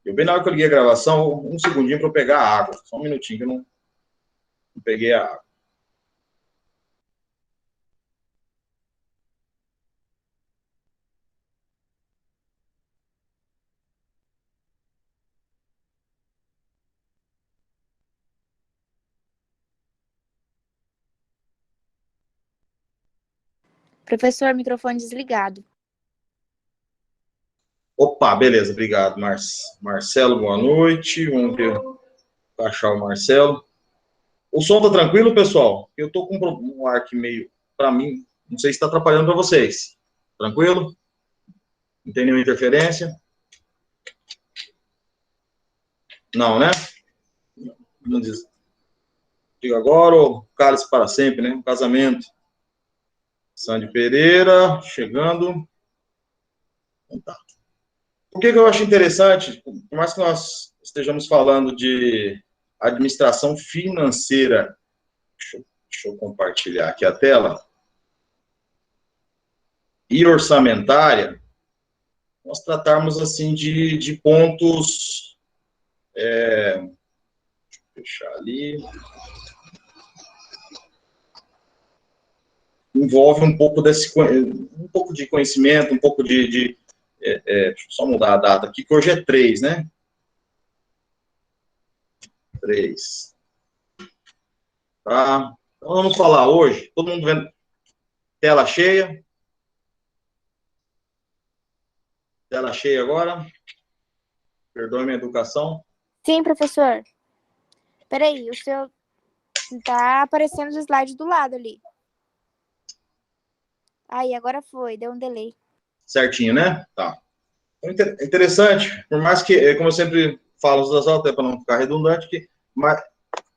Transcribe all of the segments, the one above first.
Eu bem na hora que eu liguei a gravação, um segundinho para eu pegar a água. Só um minutinho que eu não peguei a água. Professor, microfone desligado. Opa, beleza, obrigado, Marcelo, boa noite. Vamos ver, baixar o Marcelo. O som tá tranquilo, pessoal? Eu tô com um ar aqui meio, para mim, não sei se está atrapalhando para vocês. Tranquilo? Não tem nenhuma interferência? Não, né? Não diz. Diga agora ou cálice para sempre, né? Casamento. Sandy Pereira, chegando. Então, tá. O que eu acho interessante, por mais que nós estejamos falando de administração financeira, deixa eu compartilhar aqui a tela, e orçamentária, nós tratarmos assim de pontos, deixa eu fechar ali, envolve um pouco de conhecimento, um pouco deixa eu só mudar a data aqui, que hoje é 3, né? 3. Tá? Então vamos falar hoje, todo mundo vendo tela cheia? Tela cheia agora? Perdoe minha educação. Sim, professor. Peraí, o seu tá aparecendo os slides do lado ali. Aí, agora foi, deu um delay. Certinho, né? Tá. Interessante, por mais que, como eu sempre falo, até para não ficar redundante, que é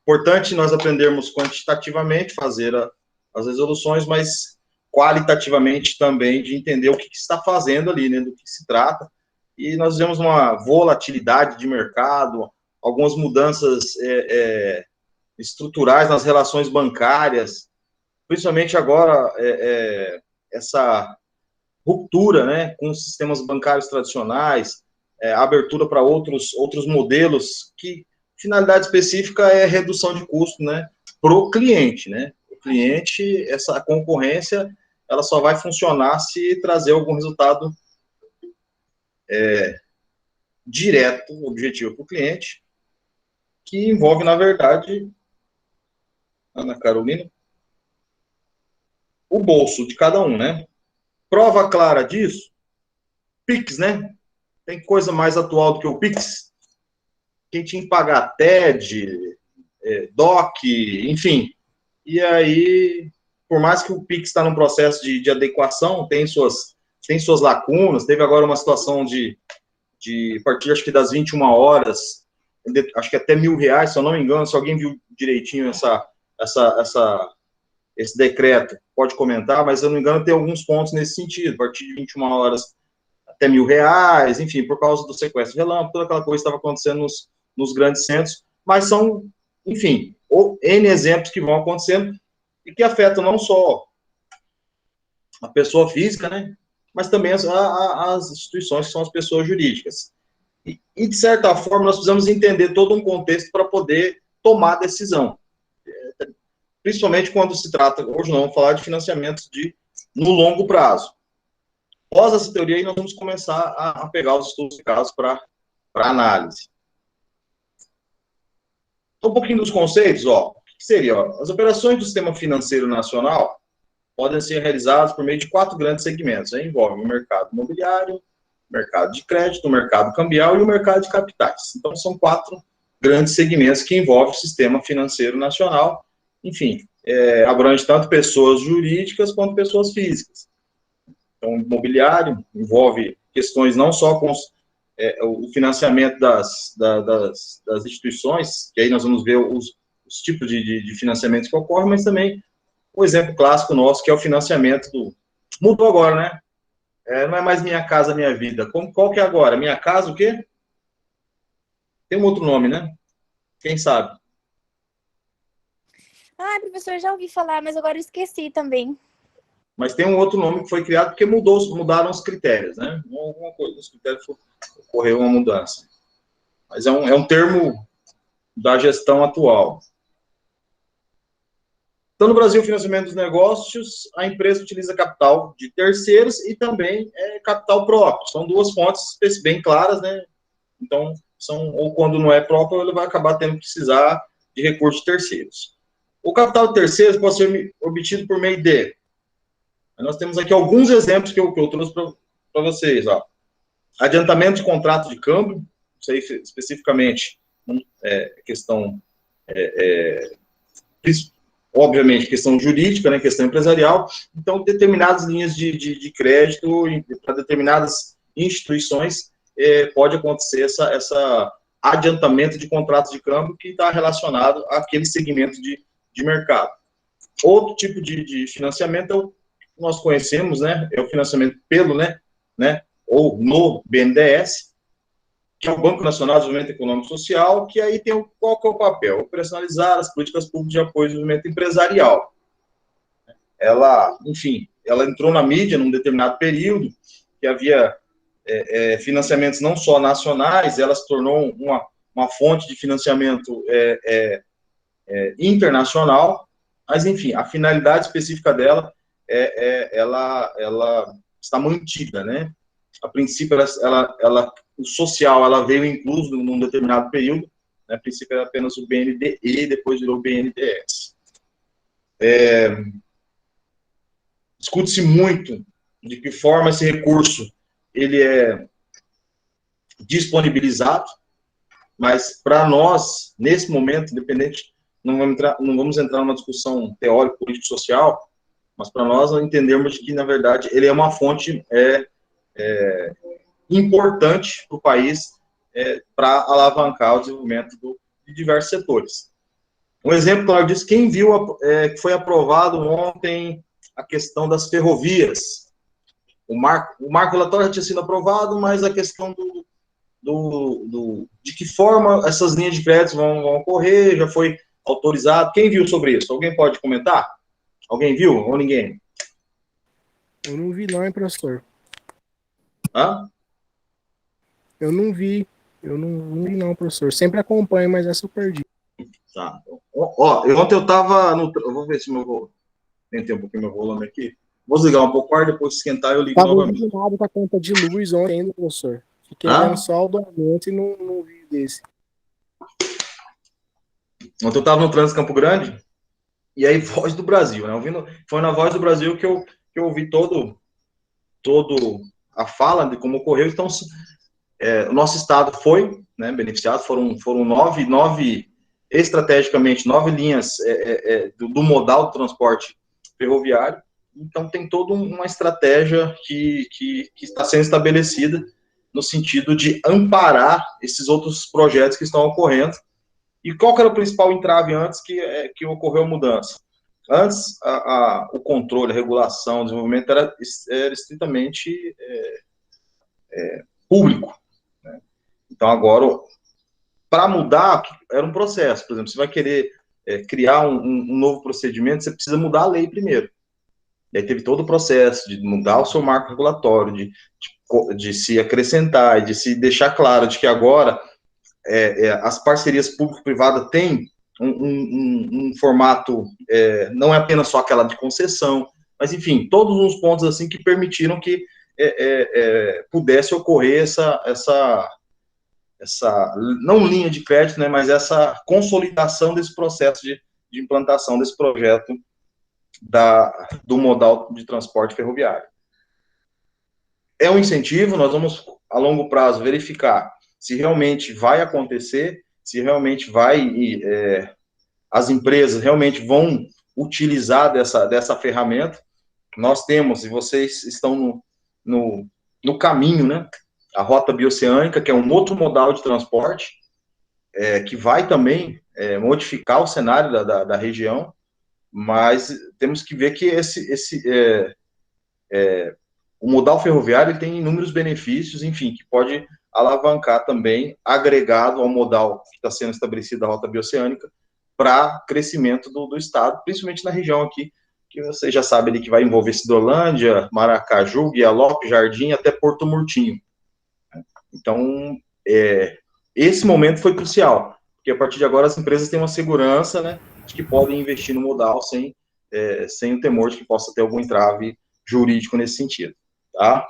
importante nós aprendermos quantitativamente, fazer as resoluções, mas qualitativamente também de entender o que está fazendo ali, né, do que se trata. E nós vemos uma volatilidade de mercado, algumas mudanças estruturais nas relações bancárias, principalmente agora essa ruptura, né, com os sistemas bancários tradicionais, abertura para outros modelos, que finalidade específica é redução de custo, né, para o cliente, né. O cliente, essa concorrência, ela só vai funcionar se trazer algum resultado direto, objetivo para o cliente, que envolve, na verdade, Ana Carolina, o bolso de cada um, né. Prova clara disso, Pix, né? Tem coisa mais atual do que o Pix? Quem tinha que pagar TED, DOC, enfim. E aí, por mais que o Pix está num processo de adequação, tem suas lacunas. Teve agora uma situação de a partir, acho que das 21 horas, acho que até R$1.000, se eu não me engano, se alguém viu direitinho esse decreto, pode comentar, mas se eu não me engano, tem alguns pontos nesse sentido. A partir de 21 horas até R$1.000, enfim, por causa do sequestro de relâmpago, toda aquela coisa que estava acontecendo nos grandes centros, mas são, enfim, N exemplos que vão acontecendo e que afetam não só a pessoa física, né, mas também as instituições que são as pessoas jurídicas. E, de certa forma, nós precisamos entender todo um contexto para poder tomar decisão. Principalmente quando se trata, hoje não vamos falar de financiamentos no longo prazo. Após essa teoria, aí nós vamos começar a pegar os estudos de casos para análise. Então, um pouquinho dos conceitos, o que seria? As operações do sistema financeiro nacional podem ser realizadas por meio de 4 grandes segmentos. Aí envolve o mercado imobiliário, o mercado de crédito, o mercado cambial e o mercado de capitais. Então, são 4 grandes segmentos que envolvem o sistema financeiro nacional. Enfim, abrange tanto pessoas jurídicas quanto pessoas físicas. Então, imobiliário envolve questões não só com o financiamento das instituições, que aí nós vamos ver os tipos de financiamentos que ocorrem, mas também o exemplo clássico nosso, que é o financiamento Mudou agora, né? Não é mais Minha Casa Minha Vida. Qual que é agora? Minha Casa o quê? Tem um outro nome, né? Quem sabe? Ah, professor, já ouvi falar, mas agora eu esqueci também. Mas tem um outro nome que foi criado porque mudaram os critérios, né? Alguma coisa, os critérios ocorreu uma mudança. Mas é um termo da gestão atual. Então, no Brasil, o financiamento dos negócios, a empresa utiliza capital de terceiros e também capital próprio. São duas fontes bem claras, né? Então, ou quando não é próprio, ele vai acabar tendo que precisar de recursos terceiros. O capital de terceiros pode ser obtido por meio de... Nós temos aqui alguns exemplos que eu trouxe para vocês. Ó. Adiantamento de contrato de câmbio, isso aí especificamente questão, obviamente, questão jurídica, né, questão empresarial. Então, determinadas linhas de crédito para determinadas instituições pode acontecer essa adiantamento de contratos de câmbio que está relacionado àquele segmento de mercado. Outro tipo de financiamento é o que nós conhecemos, né, é o financiamento pelo, né, ou no BNDES, que é o Banco Nacional de Desenvolvimento Econômico e Social, que aí tem qual que é o papel? Operacionalizar as políticas públicas de apoio ao desenvolvimento empresarial. Ela, enfim, ela entrou na mídia num determinado período, que havia financiamentos não só nacionais, ela se tornou uma fonte de financiamento internacional, mas, enfim, a finalidade específica dela ela está mantida, né? A princípio, o social, ela veio incluso num determinado período, né? A princípio era apenas o BNDE, depois virou o BNDES. Discute-se muito de que forma esse recurso ele é disponibilizado, mas para nós, nesse momento, independente, não vamos entrar numa discussão teórica, político-social, mas para nós entendermos que, na verdade, ele é uma fonte importante para o país para alavancar o desenvolvimento de diversos setores. Um exemplo, claro disso, quem viu que foi aprovado ontem a questão das ferrovias. O marco relatório já tinha sido aprovado, mas a questão de que forma essas linhas de crédito vão ocorrer, já foi autorizado. Quem viu sobre isso? Alguém pode comentar? Alguém viu ou ninguém? Eu não vi não, hein, professor? Hã? Eu não vi não, professor. Sempre acompanho, mas essa eu perdi. Tá. Ó, ontem eu tava no... Eu vou ver se eu vou... Tentei um pouquinho meu volume aqui. Vou desligar um pouco o ar, depois esquentar eu ligo Tava novamente. indignado com a conta de luz ontem ainda, professor. Fiquei vendo só o do aumento e não vi desse. Ontem eu tava no Trânsito Campo Grande, e aí Voz do Brasil, né? Foi na Voz do Brasil que eu ouvi todo a fala de como ocorreu. Então, o nosso estado foi, né, beneficiado, foram estrategicamente, 9 linhas do modal do transporte ferroviário. Então, tem toda uma estratégia que está sendo estabelecida no sentido de amparar esses outros projetos que estão ocorrendo. E qual que era o principal entrave antes que ocorreu a mudança? Antes, o controle, a regulação, o desenvolvimento era estritamente público. Né? Então, agora, para mudar, era um processo. Por exemplo, você vai querer criar um novo procedimento, você precisa mudar a lei primeiro. E aí teve todo o processo de mudar o seu marco regulatório, de se acrescentar, de se deixar claro de que agora as parcerias público-privadas têm um formato, não é apenas só aquela de concessão, mas, enfim, todos os pontos assim que permitiram que pudesse ocorrer essa não linha de crédito, né, mas essa consolidação desse processo de implantação desse projeto do modal de transporte ferroviário. É um incentivo, nós vamos, a longo prazo, verificar se realmente vai acontecer, se realmente as empresas realmente vão utilizar dessa ferramenta. Nós temos, e vocês estão no caminho, né, a Rota Bioceânica, que é um outro modal de transporte, que vai também modificar o cenário da região, mas temos que ver que o modal ferroviário tem inúmeros benefícios, enfim, que pode alavancar também, agregado ao modal que está sendo estabelecido da Rota Bioceânica, para crescimento do estado, principalmente na região aqui, que você já sabe ali que vai envolver Cidrolândia, Maracaju, Guialope, Jardim, até Porto Murtinho. Então, esse momento foi crucial, porque a partir de agora as empresas têm uma segurança, né, de que podem investir no modal sem o temor de que possa ter algum entrave jurídico nesse sentido, tá?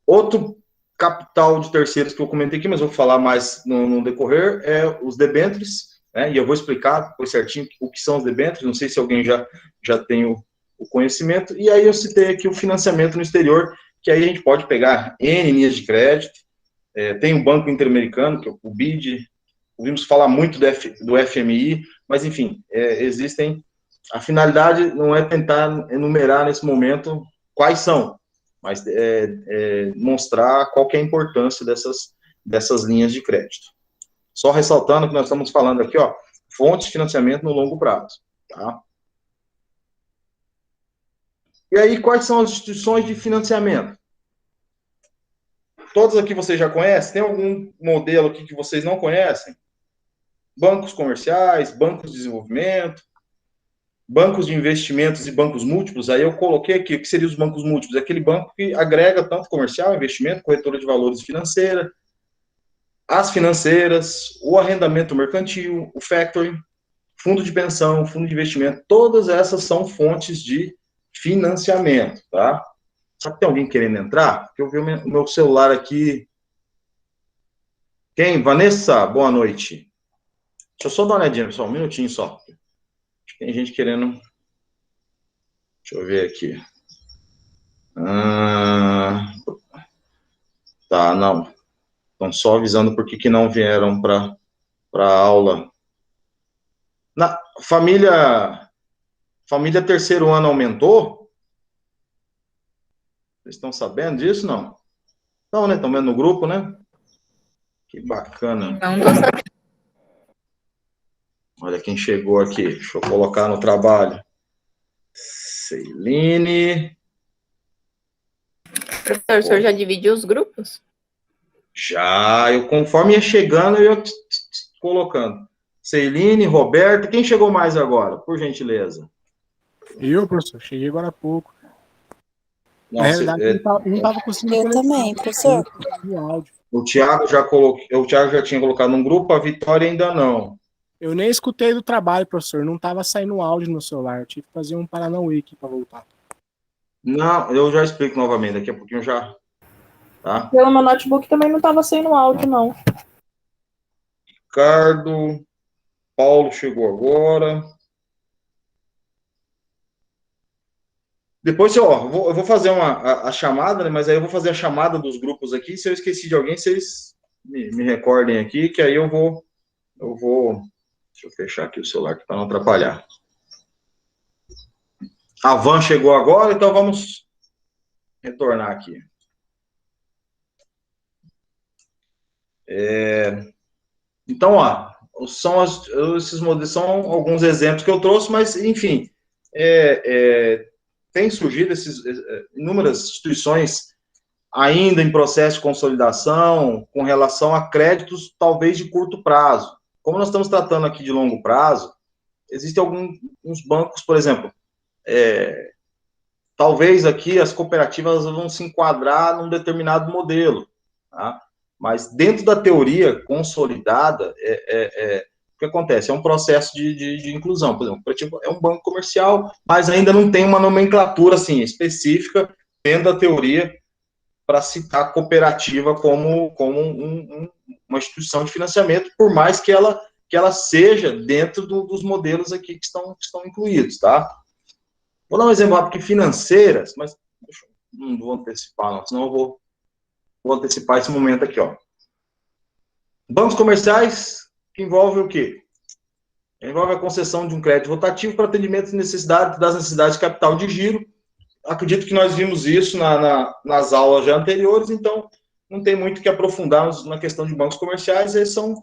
Outro capital de terceiros que eu comentei aqui, mas vou falar mais no decorrer, é os debêntures, né, e eu vou explicar depois certinho o que são os debêntures, não sei se alguém já tem o conhecimento, e aí eu citei aqui o financiamento no exterior, que aí a gente pode pegar N linhas de crédito, tem o Banco Interamericano, que é o BID, ouvimos falar muito do FMI, mas enfim, existem, a finalidade não é tentar enumerar nesse momento quais são, mas mostrar qual que é a importância dessas linhas de crédito. Só ressaltando que nós estamos falando aqui, ó, fontes de financiamento no longo prazo, tá? E aí, quais são as instituições de financiamento? Todos aqui vocês já conhecem? Tem algum modelo aqui que vocês não conhecem? Bancos comerciais, bancos de desenvolvimento, bancos de investimentos e bancos múltiplos. Aí eu coloquei aqui, o que seriam os bancos múltiplos? Aquele banco que agrega tanto comercial, investimento, corretora de valores financeira, as financeiras, o arrendamento mercantil, o factoring, fundo de pensão, fundo de investimento, todas essas são fontes de financiamento, tá? Sabe que tem alguém querendo entrar? Porque eu vi o meu celular aqui. Quem? Vanessa, boa noite. Deixa eu só dar uma olhadinha, pessoal, um minutinho só. Tem gente querendo... Deixa eu ver aqui. Tá, não. Estão só avisando por que não vieram para a aula. Na família terceiro ano aumentou? Vocês estão sabendo disso, não? Não, né? Estão vendo no grupo, né? Que bacana. Não tô sabendo. Olha quem chegou aqui. Deixa eu colocar no trabalho. Ceiline. Professor, o senhor já dividiu os grupos? Já, conforme ia chegando, eu ia colocando. Ceiline, Roberto, quem chegou mais agora, por gentileza? Eu, professor, cheguei agora há pouco. Nossa, Na realidade, eu não estava conseguindo. Eu também, professor. O Thiago já tinha colocado num grupo, a Vitória ainda não. Eu nem escutei do trabalho, professor. Não estava saindo áudio no meu celular. Eu tive que fazer um Paranauê aqui para voltar. Não, eu já explico novamente, daqui a pouquinho já. Tá? Pelo meu notebook também não estava saindo áudio, não. Ricardo, Paulo chegou agora. Depois, ó, eu vou fazer a chamada, né, mas aí eu vou fazer a chamada dos grupos aqui. Se eu esqueci de alguém, vocês me recordem aqui, que aí eu vou... Deixa eu fechar aqui o celular para não atrapalhar. A Van chegou agora, então vamos retornar aqui. Então, ó, esses modelos são alguns exemplos que eu trouxe, mas, enfim, tem surgido inúmeras instituições ainda em processo de consolidação com relação a créditos, talvez de curto prazo. Como nós estamos tratando aqui de longo prazo, existem alguns bancos, por exemplo, talvez aqui as cooperativas vão se enquadrar num determinado modelo, tá? Mas dentro da teoria consolidada, o que acontece? É um processo de inclusão. Por exemplo, o cooperativo é um banco comercial, mas ainda não tem uma nomenclatura assim, específica dentro da teoria para citar a cooperativa como uma instituição de financiamento, por mais que ela seja dentro dos modelos aqui que estão incluídos, tá? Vou dar um exemplo rápido aqui, financeiras, mas não vou antecipar, não, senão eu vou antecipar esse momento aqui, ó. Bancos comerciais, que envolve o quê? Envolve a concessão de um crédito rotativo para atendimento das necessidades de capital de giro. Acredito que nós vimos isso nas aulas já anteriores, então não tem muito que aprofundar na questão de bancos comerciais. Eles são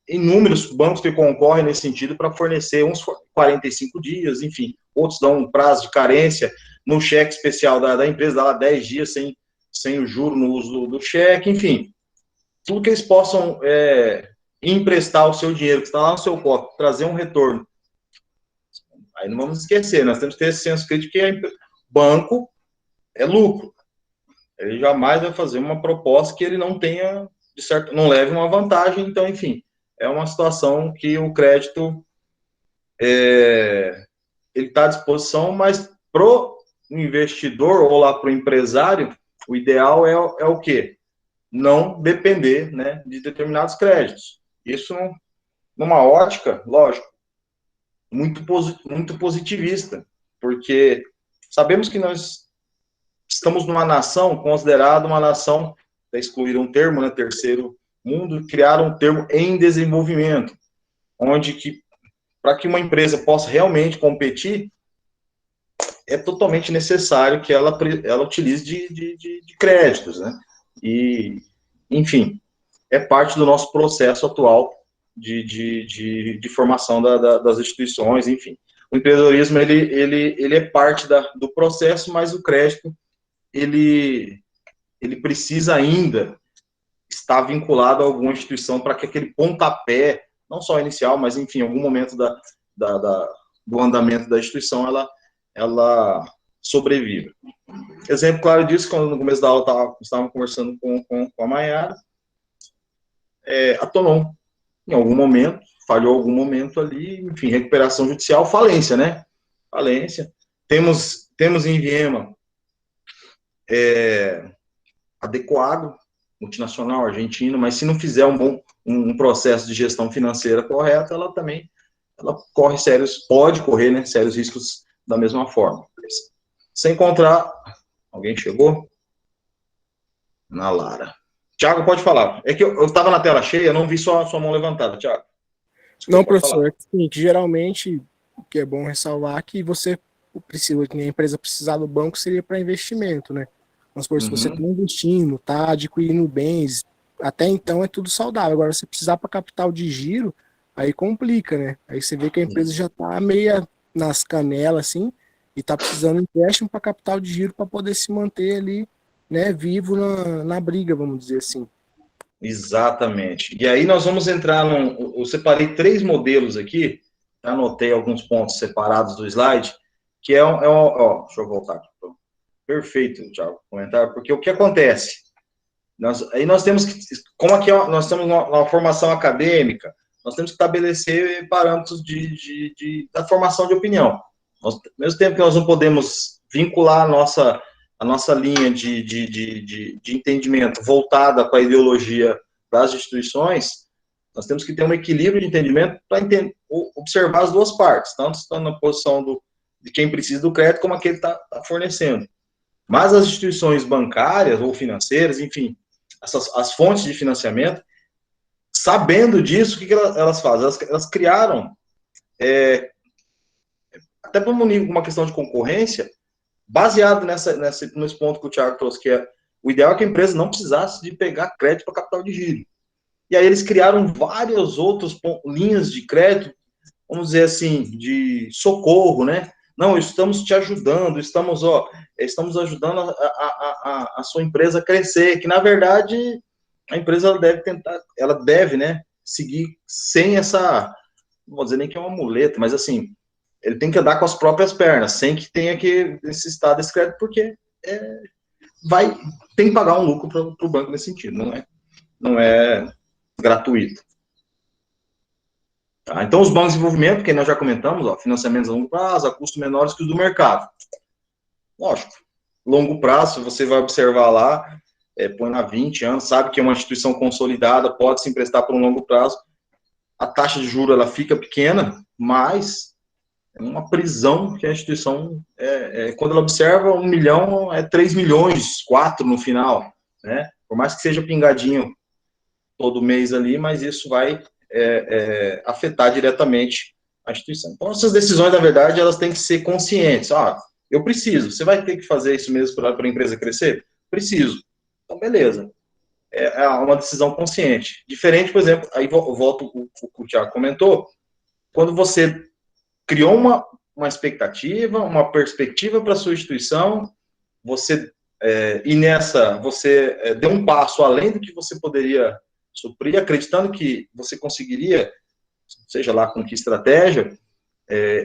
inúmeros bancos que concorrem nesse sentido para fornecer uns 45 dias, enfim, outros dão um prazo de carência no cheque especial da empresa, dá lá 10 dias sem o juro no uso do cheque, enfim, tudo que eles possam emprestar o seu dinheiro que está lá no seu cofre, trazer um retorno. Aí não vamos esquecer, nós temos que ter esse senso crítico que banco é lucro. Ele jamais vai fazer uma proposta que ele não tenha, de certo, não leve uma vantagem. Então, enfim, é uma situação que o crédito ele está à disposição, mas pro investidor ou lá pro empresário, o ideal é o quê? Não depender, né, de determinados créditos. Isso numa ótica, lógico, muito positivista, porque sabemos que nós estamos numa nação considerada uma nação, excluíram um termo, né, terceiro mundo, criaram um termo em desenvolvimento, onde que, para que uma empresa possa realmente competir, é totalmente necessário que ela utilize de créditos, né? E, enfim, é parte do nosso processo atual de formação das instituições, enfim. O empreendedorismo, ele é parte do processo, mas o crédito, ele precisa ainda estar vinculado a alguma instituição para que aquele pontapé, não só inicial, mas, enfim, em algum momento do andamento da instituição, ela sobreviva. Exemplo claro disso, quando no começo da aula estávamos conversando com a Mayara, a Tonon, em algum momento, falhou algum momento ali, enfim, recuperação judicial, falência, né? Falência. Temos em Viema adequado, multinacional, argentino, mas se não fizer um processo de gestão financeira correto, ela pode correr, né, sérios riscos da mesma forma. Sem encontrar, alguém chegou? Na Lara. Tiago, pode falar. É que eu estava na tela cheia, não vi sua mão levantada, Tiago. Não, professor, é que geralmente o que é bom ressalvar é que você precisa, que a empresa precisar do banco seria para investimento, né? Vamos supor, se você está investindo, está adquirindo bens, até então é tudo saudável. Agora, se precisar para capital de giro, aí complica, né? Aí você vê que a empresa já está meia nas canelas, assim, e está precisando de empréstimo para capital de giro para poder se manter ali, né, vivo na briga, vamos dizer assim. Exatamente. E aí nós vamos entrar eu separei 3 modelos aqui, anotei alguns pontos separados do slide, que ó, deixa eu voltar aqui. Perfeito, Thiago, comentário, porque o que acontece? Aí nós temos que, como aqui nós estamos numa formação acadêmica, nós temos que estabelecer parâmetros da formação de opinião. Ao mesmo tempo que nós não podemos vincular a nossa linha de entendimento voltada para a ideologia das instituições, nós temos que ter um equilíbrio de entendimento para observar as duas partes, tanto estando na posição de quem precisa do crédito, como aquele que está fornecendo. Mas as instituições bancárias ou financeiras, enfim, as fontes de financiamento, sabendo disso, o que elas fazem? Elas criaram, até por uma questão de concorrência, baseado nesse ponto que o Thiago trouxe, que o ideal é que a empresa não precisasse de pegar crédito para capital de giro. E aí eles criaram várias outras linhas de crédito, vamos dizer assim, de socorro, né? Não, estamos te ajudando, estamos ajudando a sua empresa a crescer, que na verdade a empresa ela deve, né, seguir sem essa, não vou dizer nem que é uma muleta, mas assim, ele tem que andar com as próprias pernas, sem que tenha que necessitar desse crédito, porque tem que pagar um lucro para o banco nesse sentido, não é gratuito. Tá? Então, os bancos de desenvolvimento, que nós já comentamos, ó, financiamentos a longo prazo, a custos menores que os do mercado. Lógico, longo prazo, você vai observar lá, põe na 20 anos, sabe que é uma instituição consolidada, pode se emprestar por um longo prazo, a taxa de juros ela fica pequena, mas é uma prisão que a instituição, quando ela observa 1 milhão, 3 milhões, 4 no final, né? Por mais que seja pingadinho todo mês ali, mas isso vai afetar diretamente a instituição. Então, essas decisões, na verdade, elas têm que ser conscientes. Eu preciso. Você vai ter que fazer isso mesmo para a empresa crescer? Preciso. Então, beleza. É uma decisão consciente. Diferente, por exemplo, aí eu volto o que o Thiago comentou, quando você criou uma expectativa, uma perspectiva para a sua instituição, você deu um passo além do que você poderia suprir, acreditando que você conseguiria, seja lá com que estratégia,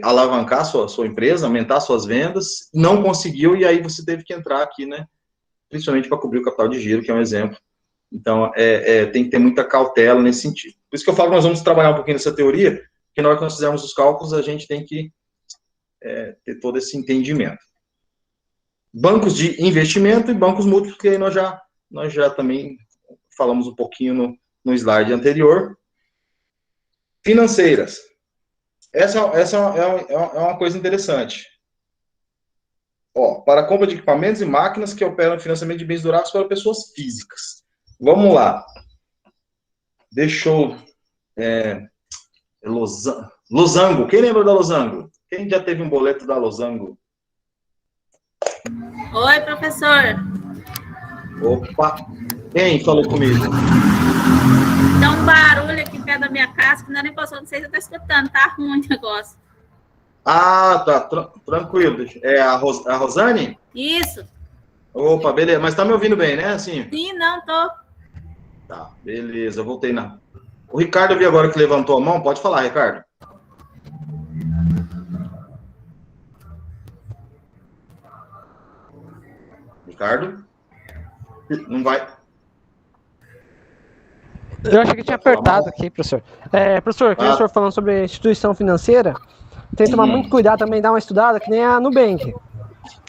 alavancar sua empresa, aumentar suas vendas, não conseguiu, e aí você teve que entrar aqui, né, principalmente para cobrir o capital de giro, que é um exemplo. Então, tem que ter muita cautela nesse sentido. Por isso que eu falo que nós vamos trabalhar um pouquinho nessa teoria, que na hora que nós fizermos os cálculos, a gente tem que ter todo esse entendimento. Bancos de investimento e bancos múltiplos, que aí nós já também falamos um pouquinho no slide anterior. Financeiras. Essa é uma coisa interessante. Para a compra de equipamentos e máquinas que operam financiamento de bens duráveis para pessoas físicas. Vamos lá. Deixa eu... Losango. Quem lembra da Losango? Quem já teve um boleto da Losango? Oi, professor. Opa! Quem falou comigo? Tem um barulho aqui perto da minha casa que não é nem passou, não sei se você está escutando, tá ruim o negócio. Ah, tá, tranquilo. É a Rosane? Isso. Opa, beleza. Mas tá me ouvindo bem, né? Assim? Sim, não, tô. Tá, beleza. Eu voltei na... O Ricardo, eu vi agora que levantou a mão. Pode falar, Ricardo. Ricardo? Não vai... Eu achei que tinha apertado aqui, professor. Professor, que o senhor falando sobre a instituição financeira, tem que tomar muito cuidado também, dar uma estudada, que nem a Nubank.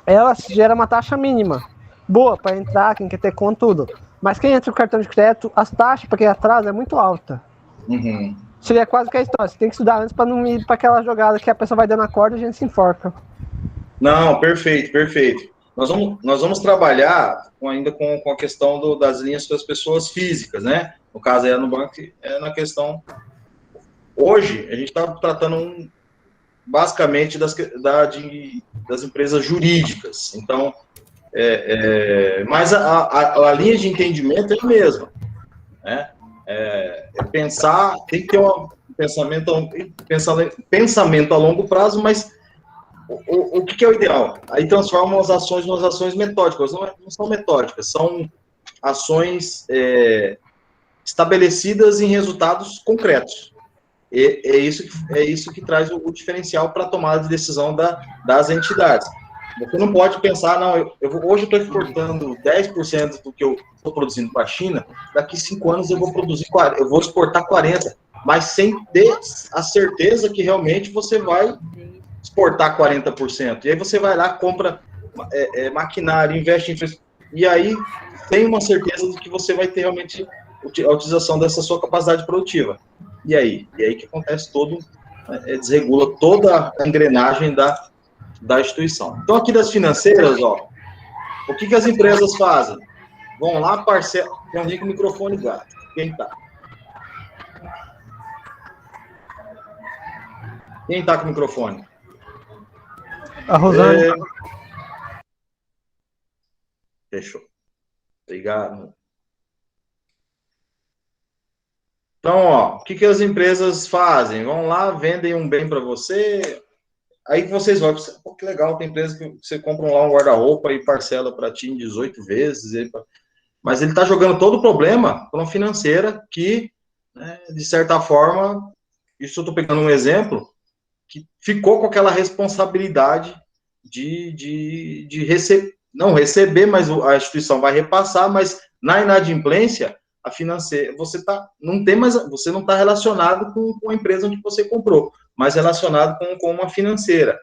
Ela gera uma taxa mínima, boa para entrar, quem quer ter conta, tudo. Mas quem entra com cartão de crédito, as taxas para quem atrasa é muito alta. Seria quase que a história. Você tem que estudar antes para não ir para aquela jogada que a pessoa vai dando a corda e a gente se enforca. Não, perfeito, perfeito. Nós vamos trabalhar ainda com a questão das linhas para as pessoas físicas, né? No caso, aí no banco, na questão... Hoje, a gente está tratando basicamente das empresas jurídicas. Então, mas a linha de entendimento é a mesma, né? Pensar, tem que ter um pensamento a longo prazo, mas o que é o ideal? Aí transformam as ações em ações metódicas. Não são metódicas, são ações estabelecidas em resultados concretos. É isso que traz o diferencial para a tomada de decisão das entidades. Você não pode pensar, não, hoje eu estou exportando 10% do que eu estou produzindo para a China, daqui 5 anos eu vou exportar 40%, mas sem ter a certeza que realmente você vai exportar 40%. E aí você vai lá, compra maquinário, investe em infraestrutura, e aí tem uma certeza de que você vai ter realmente a utilização dessa sua capacidade produtiva. E aí que acontece desregula toda a engrenagem da instituição. Então, aqui das financeiras, o que as empresas fazem? Vão lá, parcela... Tem alguém com o microfone ligado. Quem tá? Quem tá com o microfone? A Rosane. Fechou. Obrigado. Então, o que as empresas fazem? Vão lá, vendem um bem para você, aí vocês vão, pô, que legal, tem empresa que você compra lá um guarda-roupa e parcela para ti em 18 vezes, mas ele está jogando todo o problema para uma financeira que, né, de certa forma, isso eu estou pegando um exemplo, que ficou com aquela responsabilidade de não receber, mas a instituição vai repassar, mas na inadimplência, a financeira, você não está relacionado com a empresa onde você comprou, mas relacionado com uma financeira.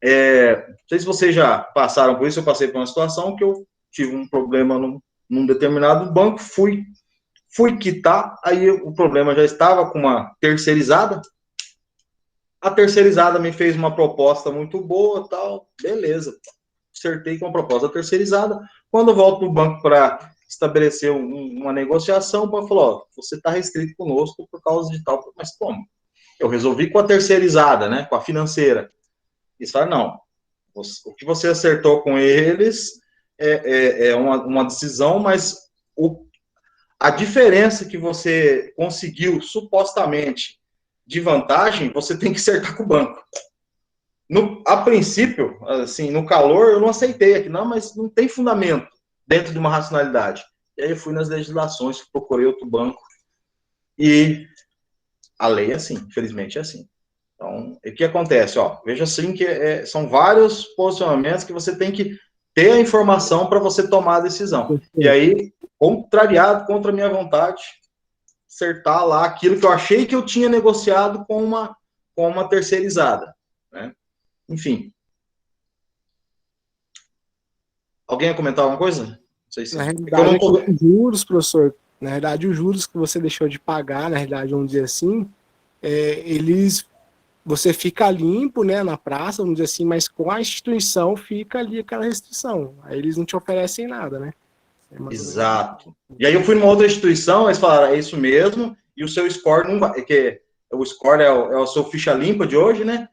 Não sei se vocês já passaram por isso, eu passei por uma situação que eu tive um problema num determinado banco, fui quitar, aí o problema já estava com uma terceirizada, a terceirizada me fez uma proposta muito boa, tal, beleza, acertei com a proposta terceirizada, quando eu volto para o banco para estabelecer uma negociação, o banco falou, você está restrito conosco por causa de tal, mas como? Eu resolvi com a terceirizada, né, com a financeira. Eles falaram, não, o que você acertou com eles é uma decisão, mas a diferença que você conseguiu, supostamente, de vantagem, você tem que acertar com o banco. A princípio, assim, no calor, eu não aceitei aqui, não, mas não tem fundamento dentro de uma racionalidade. E aí eu fui nas legislações, procurei outro banco, e a lei é assim, infelizmente é assim. Então, o que acontece? Veja assim que são vários posicionamentos que você tem que ter a informação para você tomar a decisão. E aí, contrariado contra a minha vontade, acertar lá aquilo que eu achei que eu tinha negociado com uma terceirizada, né? Enfim. Alguém ia comentar alguma coisa? Não sei se... Na realidade, os juros, professor, na realidade, os juros que você deixou de pagar, na realidade, vamos dizer assim, você fica limpo, né, na praça, vamos dizer assim, mas com a instituição fica ali aquela restrição. Aí eles não te oferecem nada, né? Exato. E aí eu fui numa outra instituição, eles falaram, é isso mesmo, e o seu score não vai, que o score é o seu ficha limpa de hoje, né?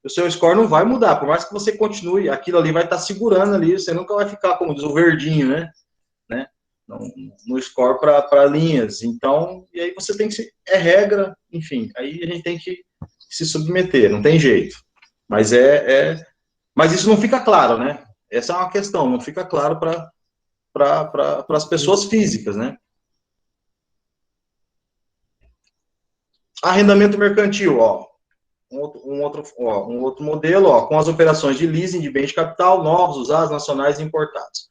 O seu score não vai mudar, por mais que você continue, aquilo ali vai estar segurando ali, você nunca vai ficar, como diz, o verdinho, né? No score para linhas. Então, e aí você tem que é regra, enfim, aí a gente tem que se submeter, não tem jeito. Mas mas isso não fica claro, né? Essa é uma questão, não fica claro para as pessoas físicas, né? Arrendamento mercantil, ó. Um outro modelo, ó, com as operações de leasing de bens de capital, novos, usados, nacionais e importados.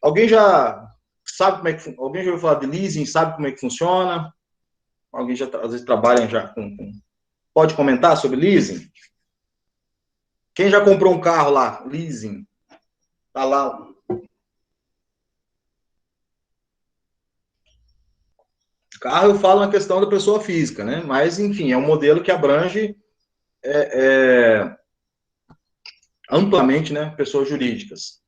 Alguém já sabe como é que alguém já ouviu falar de leasing, sabe como é que funciona? Alguém já às vezes trabalha já pode comentar sobre leasing? Quem já comprou um carro lá, leasing? Tá lá. Carro eu falo na questão da pessoa física, né? Mas enfim, é um modelo que abrange amplamente, né, pessoas jurídicas.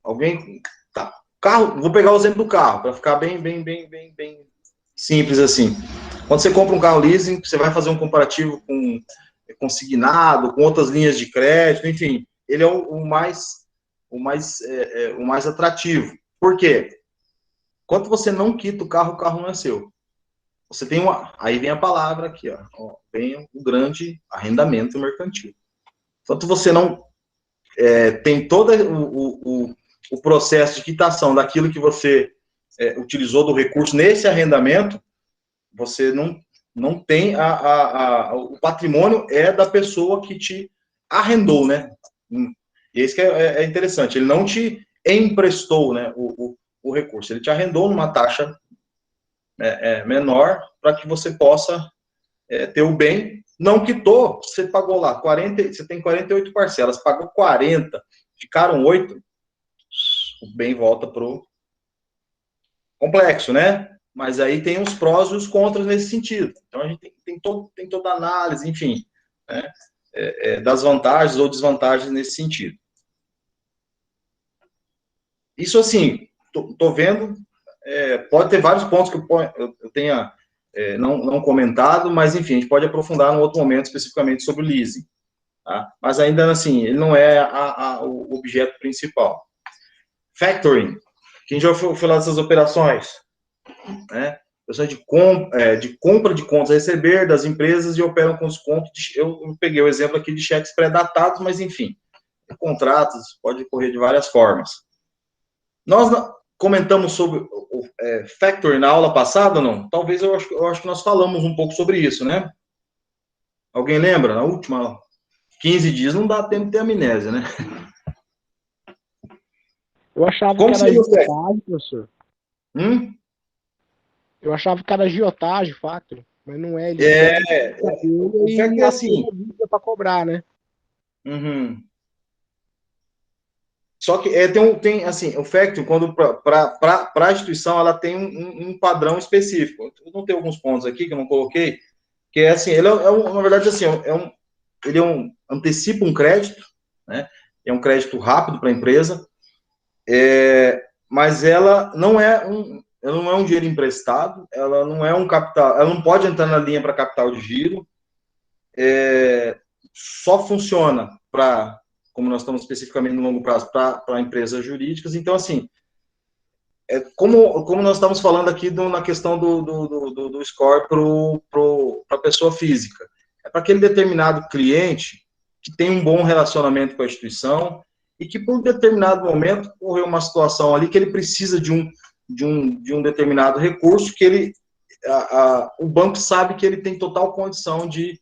Alguém. Tá. Carro, vou pegar o exemplo do carro, para ficar bem simples assim. Quando você compra um carro leasing, você vai fazer um comparativo com consignado, com outras linhas de crédito, enfim, ele é o mais atrativo. Por quê? Enquanto você não quita o carro não é seu. Você tem aí vem a palavra aqui, ó, vem o grande arrendamento mercantil. Enquanto você não tem todo o processo de quitação daquilo que você utilizou do recurso nesse arrendamento, você não tem o patrimônio da pessoa que te arrendou, né? E isso que é interessante, ele não te emprestou, né, o recurso, ele te arrendou numa taxa menor para que você possa ter o bem, não quitou, você pagou lá 40, você tem 48 parcelas, pagou 40, ficaram 8, o bem volta pro complexo, né? Mas aí tem os prós e os contras nesse sentido. Então a gente tem toda a análise, enfim, né, das vantagens ou desvantagens nesse sentido. Isso assim, tô vendo, pode ter vários pontos que eu tenha não comentado, mas enfim, a gente pode aprofundar num outro momento especificamente sobre o leasing. Tá? Mas ainda assim, ele não é o objeto principal. Factoring. Quem já ouviu falar dessas operações? Né? Operações de compra de contas a receber das empresas e operam com desconto. Eu peguei o exemplo aqui de cheques pré-datados, mas enfim, contratos, pode ocorrer de várias formas. Nós comentamos sobre o factoring na aula passada, não? Talvez eu acho que nós falamos um pouco sobre isso, né? Alguém lembra? Na última 15 dias não dá tempo de ter amnésia, né? Eu achava que era agiotagem, professor. Eu achava que era agiotagem, factoring, mas não é. O factoring é assim. Para cobrar, né? Uhum. Só que tem assim, o factoring, quando para a instituição, ela tem um padrão específico. Eu não tenho alguns pontos aqui que eu não coloquei, que é assim, ele na verdade, assim, ele antecipa um crédito, né? É um crédito rápido para a empresa, mas ela não é um dinheiro emprestado, ela não é um capital, ela não pode entrar na linha para capital de giro, só funciona para, como nós estamos especificamente no longo prazo, para empresas jurídicas. Então, assim, como nós estamos falando aqui na questão do score para a pessoa física, é para aquele determinado cliente que tem um bom relacionamento com a instituição e que, por um determinado momento, ocorreu uma situação ali que ele precisa de um determinado recurso que o banco sabe que ele tem total condição de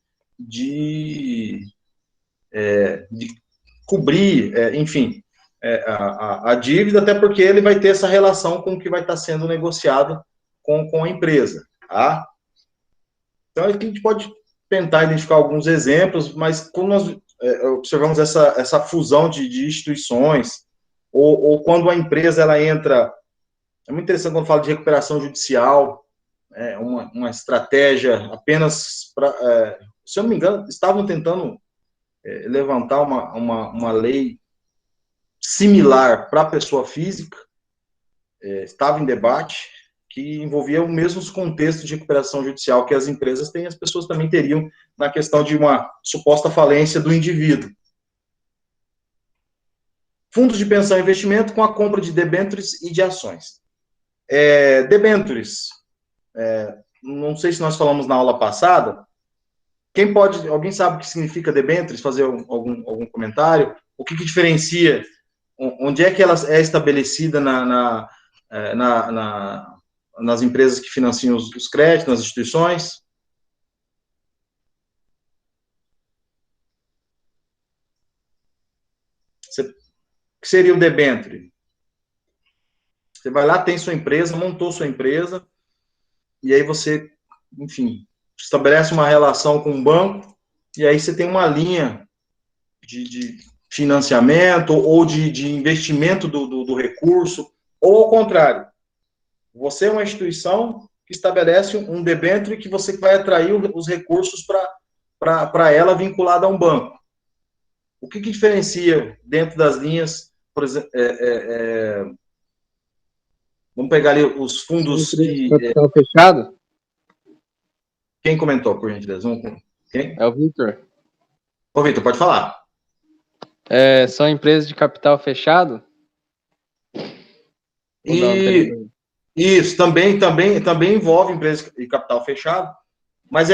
cobrir, enfim, a dívida, até porque ele vai ter essa relação com o que vai estar sendo negociado com a empresa, tá? Então, aqui a gente pode tentar identificar alguns exemplos, mas quando nós observamos essa fusão de instituições, ou quando a empresa ela entra, é muito interessante quando fala de recuperação judicial, uma estratégia apenas para, se eu não me engano, estavam tentando levantar uma lei similar para a pessoa física, estava em debate, que envolvia os mesmos contextos de recuperação judicial que as empresas têm, as pessoas também teriam na questão de uma suposta falência do indivíduo. Fundos de pensão e investimento com a compra de debêntures e de ações. Debêntures, não sei se nós falamos na aula passada, alguém sabe o que significa debêntures? Fazer algum comentário? O que diferencia? Onde é que ela é estabelecida nas empresas que financiam os créditos, nas instituições? O que seria o debênture? Você vai lá, tem sua empresa, montou sua empresa, e aí você, enfim, estabelece uma relação com um banco, e aí você tem uma linha de financiamento ou de investimento do recurso, ou ao contrário, você é uma instituição que estabelece um debênture que você vai atrair os recursos para ela vinculada a um banco. O que diferencia dentro das linhas, por exemplo, vamos pegar ali os fundos de capital fechado? Quem comentou, por gentileza? Quem? É o Victor. Ô, Victor, pode falar. São empresas de capital fechado? Isso, também envolve empresas de capital fechado, mas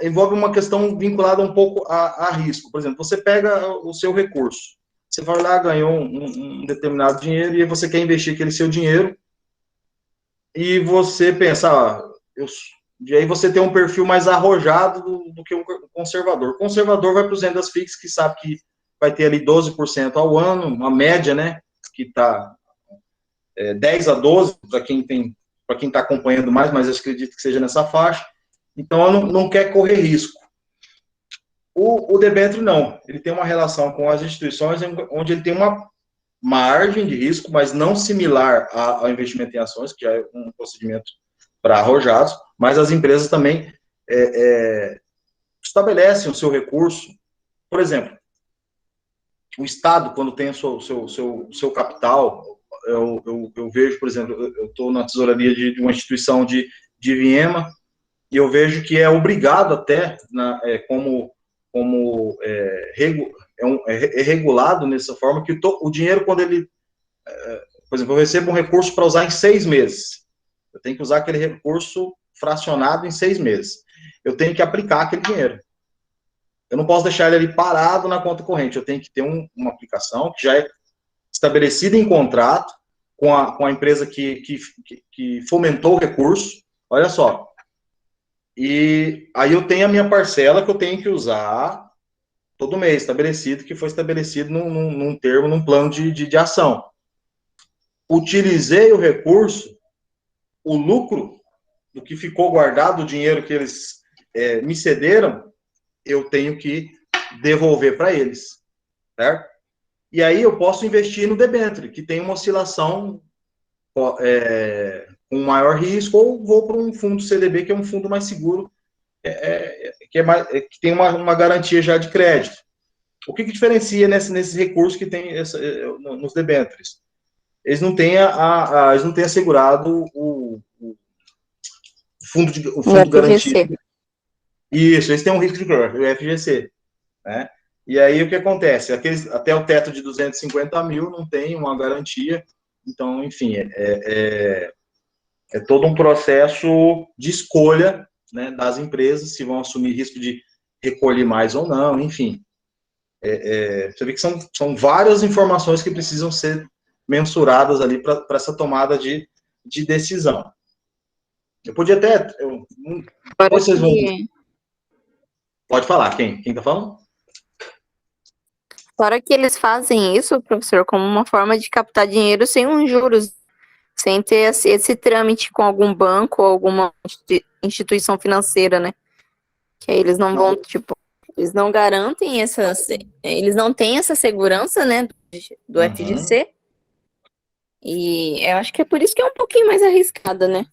envolve uma questão vinculada um pouco a risco. Por exemplo, você pega o seu recurso, você vai lá, ganhou um determinado dinheiro, e aí você quer investir aquele seu dinheiro, e você pensa, e aí você tem um perfil mais arrojado do que um conservador. O conservador vai para os rendas fixas, que sabe que vai ter ali 12% ao ano, uma média, né, que está 10 a 12, para quem está acompanhando mais, mas eu acredito que seja nessa faixa. Então, não quer correr risco. O debênture não, ele tem uma relação com as instituições onde ele tem uma margem de risco, mas não similar ao investimento em ações, que já é um procedimento para arrojados, mas as empresas também estabelecem o seu recurso. Por exemplo, o Estado, quando tem o seu capital, eu vejo, por exemplo, eu estou na tesouraria de uma instituição de Viema, e eu vejo que é obrigado até, é regulado nessa forma, que o dinheiro, quando ele, por exemplo, eu recebo um recurso para usar em 6 meses, eu tenho que usar aquele recurso fracionado em 6 meses, eu tenho que aplicar aquele dinheiro. Eu não posso deixar ele ali parado na conta corrente, eu tenho que ter uma aplicação que já é estabelecida em contrato com a empresa que fomentou o recurso, olha só. E aí eu tenho a minha parcela que eu tenho que usar todo mês, estabelecido, que foi estabelecido num termo, num plano de ação. Utilizei o recurso, o lucro do que ficou guardado, o dinheiro que eles me cederam, eu tenho que devolver para eles, certo? E aí eu posso investir no debênture, que tem uma oscilação com maior risco, ou vou para um fundo CDB, que é um fundo mais seguro, que tem uma garantia já de crédito. O que diferencia nesses recursos que tem nos debêntures? Eles não têm assegurado o fundo garantido. Isso, eles têm um risco de crédito, o FGC, né? E aí o que acontece? Até o teto de 250 mil não tem uma garantia, então, enfim, é todo um processo de escolha, né, das empresas, se vão assumir risco de recolher mais ou não, enfim. Você vê que são várias informações que precisam ser mensuradas ali para essa tomada de decisão. Eu podia até... Pode falar, quem está falando? Fora que eles fazem isso, professor, como uma forma de captar dinheiro sem uns juros, sem ter esse trâmite com algum banco ou alguma instituição financeira, né? Que aí eles não vão, tipo, eles não garantem eles não têm essa segurança, né, do FGC. E eu acho que é por isso que é um pouquinho mais arriscada, né?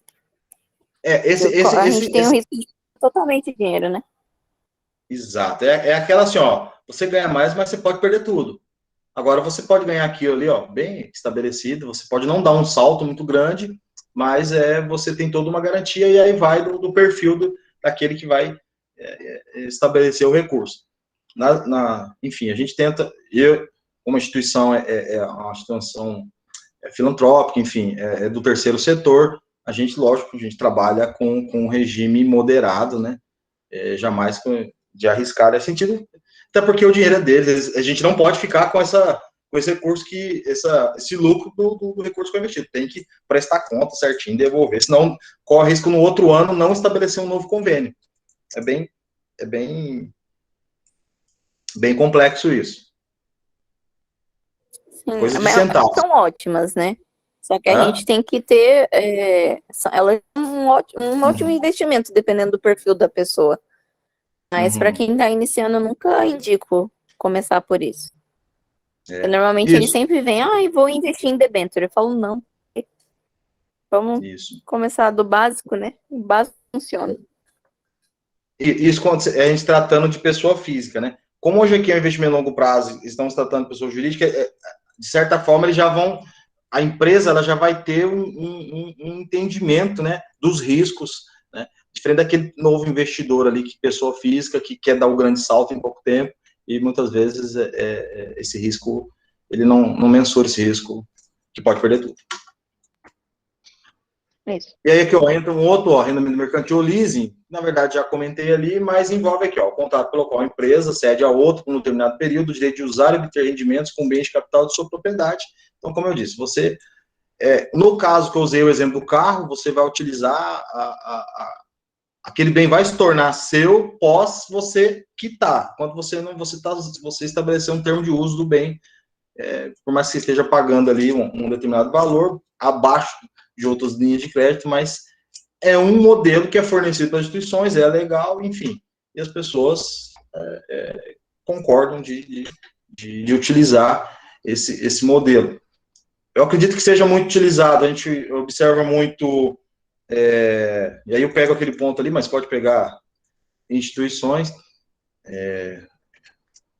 A gente tem o risco de totalmente dinheiro, né? Exato. É aquela assim, ó, você ganha mais, mas você pode perder tudo. Agora, você pode ganhar aquilo ali, ó, bem estabelecido, você pode não dar um salto muito grande, mas você tem toda uma garantia e aí vai do perfil daquele que vai estabelecer o recurso. Enfim, a gente tenta, como instituição é uma instituição filantrópica, enfim, é do terceiro setor, a gente, lógico, a gente trabalha com um regime moderado, né, jamais de arriscar nesse sentido, até porque o dinheiro é deles, a gente não pode ficar com esse recurso, esse lucro do recurso que foi investido, tem que prestar conta certinho, devolver, senão corre risco no outro ano não estabelecer um novo convênio. É bem complexo isso. Sim, Coisa de mas centavos. elas são ótimas, né? Só que a gente tem que ter ela é um ótimo investimento, dependendo do perfil da pessoa. Mas para quem está iniciando, eu nunca indico começar por isso. Porque normalmente eles sempre vêm, vou investir em debênture. Eu falo, não. Vamos começar do básico, né? O básico funciona. Isso quando a gente tratando de pessoa física, né? Como hoje aqui é um investimento a longo prazo, estamos tratando de pessoa jurídica, de certa forma eles já vão, a empresa ela já vai ter um entendimento, né, dos riscos, né? Diferente daquele novo investidor ali, que pessoa física, que quer dar o grande salto em pouco tempo, e muitas vezes esse risco, ele não mensura esse risco, que pode perder tudo. Isso. E aí aqui, ó, entra um outro, arrendamento mercantil, leasing, na verdade já comentei ali, mas envolve aqui, ó, o contrato pelo qual a empresa cede a outro por um determinado período o direito de usar e obter rendimentos com bens de capital de sua propriedade. Então, como eu disse, você, no caso que eu usei o exemplo do carro, você vai utilizar aquele bem vai se tornar seu pós você quitar, quando você estabeleceu um termo de uso do bem, por mais que você esteja pagando ali um determinado valor, abaixo de outras linhas de crédito, mas é um modelo que é fornecido pelas instituições, é legal, enfim, e as pessoas concordam de utilizar esse modelo. Eu acredito que seja muito utilizado, a gente observa muito, e aí eu pego aquele ponto ali, mas pode pegar instituições,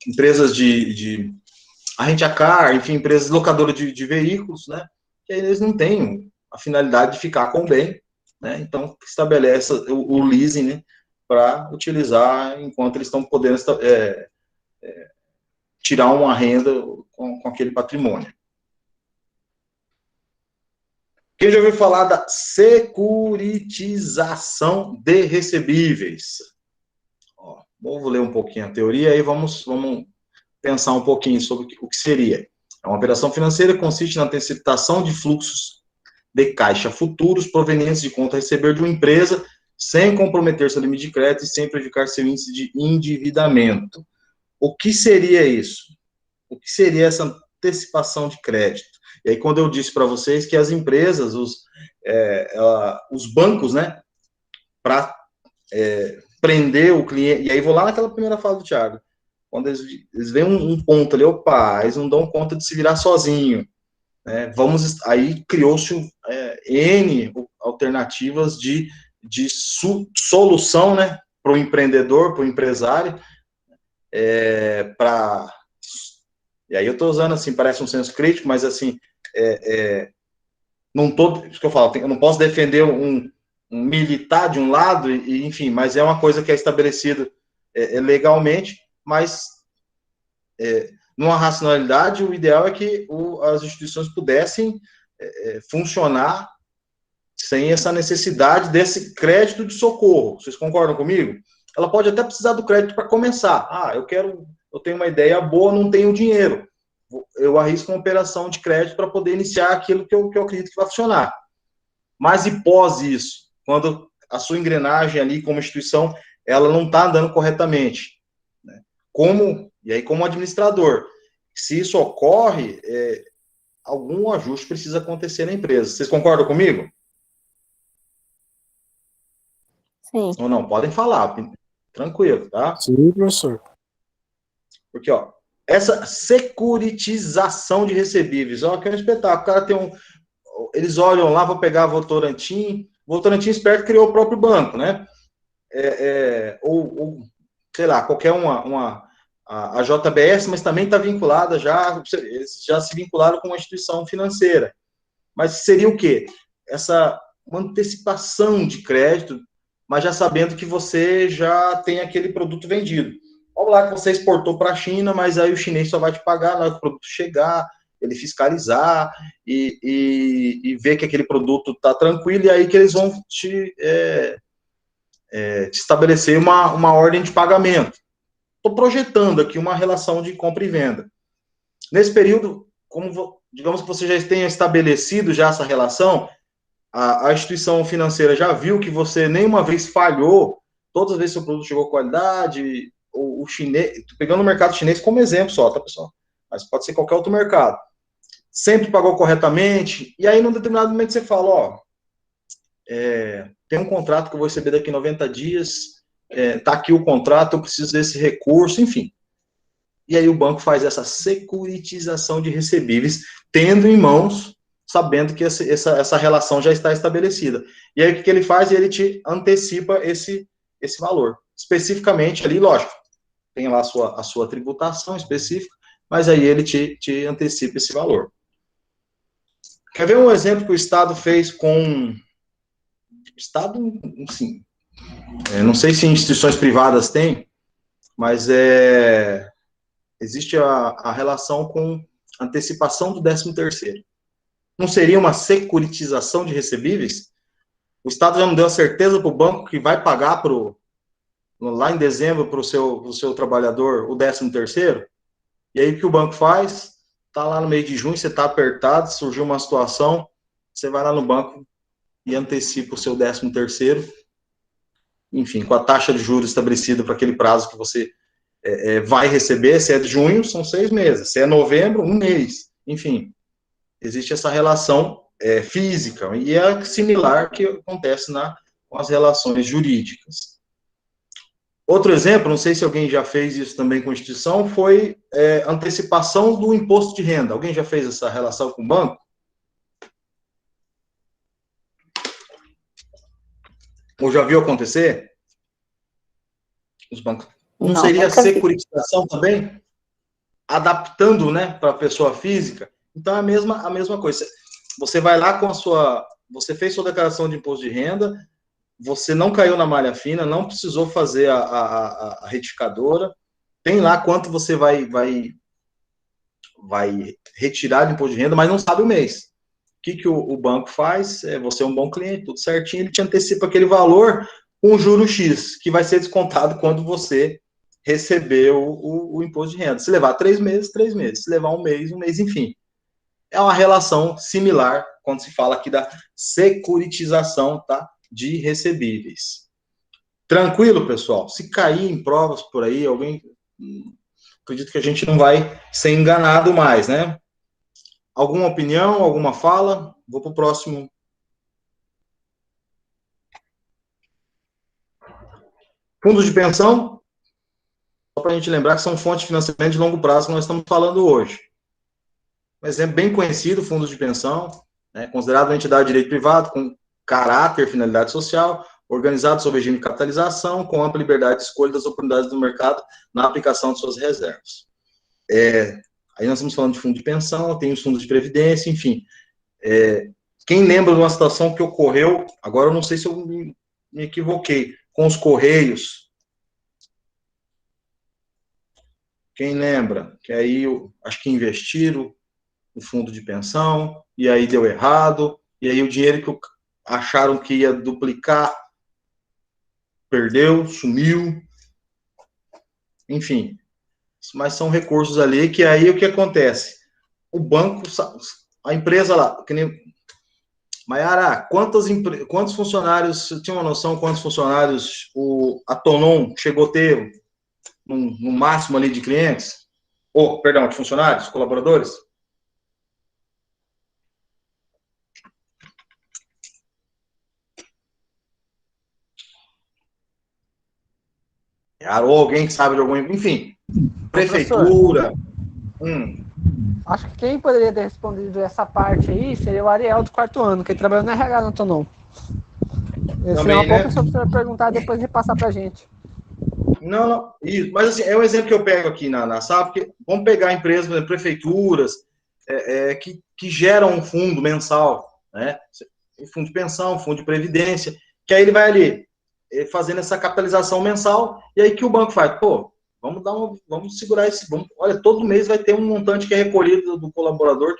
empresas de a Rent-A-Car, enfim, empresas locadoras de veículos, né, que aí eles não têm a finalidade de ficar com o bem, né, então estabelece o leasing, né, para utilizar enquanto eles estão podendo tirar uma renda com aquele patrimônio. Quem já ouviu falar da securitização de recebíveis? Vou ler um pouquinho a teoria e vamos pensar um pouquinho sobre o que seria. Uma operação financeira que consiste na antecipação de fluxos de caixa futuros provenientes de conta a receber de uma empresa sem comprometer seu limite de crédito e sem prejudicar seu índice de endividamento. O que seria isso? O que seria essa antecipação de crédito? E aí, quando eu disse para vocês que as empresas, os bancos, né, para prender o cliente, e aí vou lá naquela primeira fala do Thiago, quando eles veem um ponto ali, eles não dão conta de se virar sozinho, né, aí criou-se N alternativas de solução, né, para o empreendedor, para o empresário, e aí eu estou usando assim, parece um senso crítico, mas assim, isso que eu falo, eu não posso defender um militar de um lado, enfim, mas é uma coisa que é estabelecida legalmente, mas numa racionalidade, o ideal é que as instituições pudessem funcionar sem essa necessidade desse crédito de socorro. Vocês concordam comigo? Ela pode até precisar do crédito para começar. Eu tenho uma ideia boa, não tenho dinheiro. Eu arrisco uma operação de crédito para poder iniciar aquilo que eu acredito que vai funcionar. Mas e pós isso? Quando a sua engrenagem ali, como instituição, ela não está andando corretamente, né? Como administrador, Se isso ocorre, algum ajuste precisa acontecer na empresa. Vocês concordam comigo? Sim. Ou não? Podem falar, tranquilo, tá? Sim, professor. Porque, ó, essa securitização de recebíveis, ó, que é um espetáculo. O cara tem eles olham lá, vou pegar a Votorantim. Votorantim esperto criou o próprio banco, né? Ou sei lá, qualquer a JBS, mas também está vinculada eles já se vincularam com uma instituição financeira. Mas seria o quê? Uma antecipação de crédito, mas já sabendo que você já tem aquele produto vendido. Vamos lá que você exportou para a China, mas aí o chinês só vai te pagar na hora que o produto chegar, ele fiscalizar e ver que aquele produto está tranquilo, e aí que eles vão te estabelecer uma ordem de pagamento. Estou projetando aqui uma relação de compra e venda. Nesse período, digamos que você já tenha estabelecido já essa relação, a instituição financeira já viu que você nenhuma vez falhou, todas as vezes seu produto chegou à qualidade, o chinês, pegando o mercado chinês como exemplo só, tá, pessoal? Mas pode ser qualquer outro mercado. Sempre pagou corretamente, e aí num determinado momento você fala, ó, tem um contrato que eu vou receber daqui 90 dias, tá aqui o contrato, eu preciso desse recurso, enfim. E aí o banco faz essa securitização de recebíveis, tendo em mãos, sabendo que essa relação já está estabelecida. E aí o que ele faz? Ele te antecipa esse valor. Especificamente ali, lógico, tem lá a sua tributação específica, mas aí ele te antecipa esse valor. Quer ver um exemplo que o Estado fez com... O Estado, sim. Não sei se instituições privadas têm, mas existe a relação com antecipação do 13º. Não seria uma securitização de recebíveis? O Estado já não deu a certeza para o banco que vai pagar lá em dezembro para o seu trabalhador o 13º? E aí o que o banco faz? Está lá no meio de junho, você está apertado, surgiu uma situação, você vai lá no banco e antecipa o seu 13º, enfim, com a taxa de juros estabelecida para aquele prazo que você vai receber. Se é de junho, são 6 meses. Se é novembro, 1 mês. Enfim, existe essa relação física, e é similar que acontece com as relações jurídicas. Outro exemplo, não sei se alguém já fez isso também com instituição, foi antecipação do imposto de renda. Alguém já fez essa relação com o banco? Ou já viu acontecer? Os bancos. Não seria securitização também? Adaptando, né, para a pessoa física? Então, é a mesma coisa. Você vai lá com você fez sua declaração de imposto de renda, você não caiu na malha fina, não precisou fazer a retificadora, tem lá quanto você vai retirar de imposto de renda, mas não sabe o mês. O que o banco faz? Você é um bom cliente, tudo certinho, ele te antecipa aquele valor com juro X, que vai ser descontado quando você receber o imposto de renda. Se levar 3 meses, 3 meses. Se levar 1 mês, enfim. É uma relação similar quando se fala aqui da securitização, tá, de recebíveis. Tranquilo, pessoal? Se cair em provas por aí, acredito que a gente não vai ser enganado mais, né? Alguma opinião, alguma fala? Vou para o próximo. Fundos de pensão, só para a gente lembrar que são fontes de financiamento de longo prazo que nós estamos falando hoje. Um exemplo bem conhecido, fundos de pensão, considerado uma entidade de direito privado, com caráter, finalidade social, organizado sob regime de capitalização, com ampla liberdade de escolha das oportunidades do mercado na aplicação de suas reservas. Aí nós estamos falando de fundo de pensão, tem os fundos de previdência, enfim. Quem lembra de uma situação que ocorreu, agora eu não sei se eu me equivoquei, com os Correios. Quem lembra? Que aí, acho que investiram no fundo de pensão, e aí deu errado, e aí o dinheiro que acharam que ia duplicar, perdeu, sumiu, enfim. Mas são recursos ali que aí o que acontece? O banco, a empresa lá, que nem... Maiara, quantos funcionários, você tinha uma noção quantos funcionários a Tonon chegou a ter no máximo ali de clientes? Perdão, de funcionários, colaboradores? Ou alguém que sabe de algum... Enfim, prefeitura... Acho que quem poderia ter respondido essa parte aí seria o Ariel do 4º ano, que ele trabalhou no RH no Autonom. Seria uma boa pessoa para você perguntar e depois repassar pra gente. Não, isso. Mas assim, é um exemplo que eu pego aqui na SAP, porque vamos pegar empresas, por exemplo, prefeituras, que geram um fundo mensal, né? Um fundo de pensão, um fundo de previdência, que aí ele vai ali fazendo essa capitalização mensal, e aí que o banco faz, vamos segurar olha, todo mês vai ter um montante que é recolhido do colaborador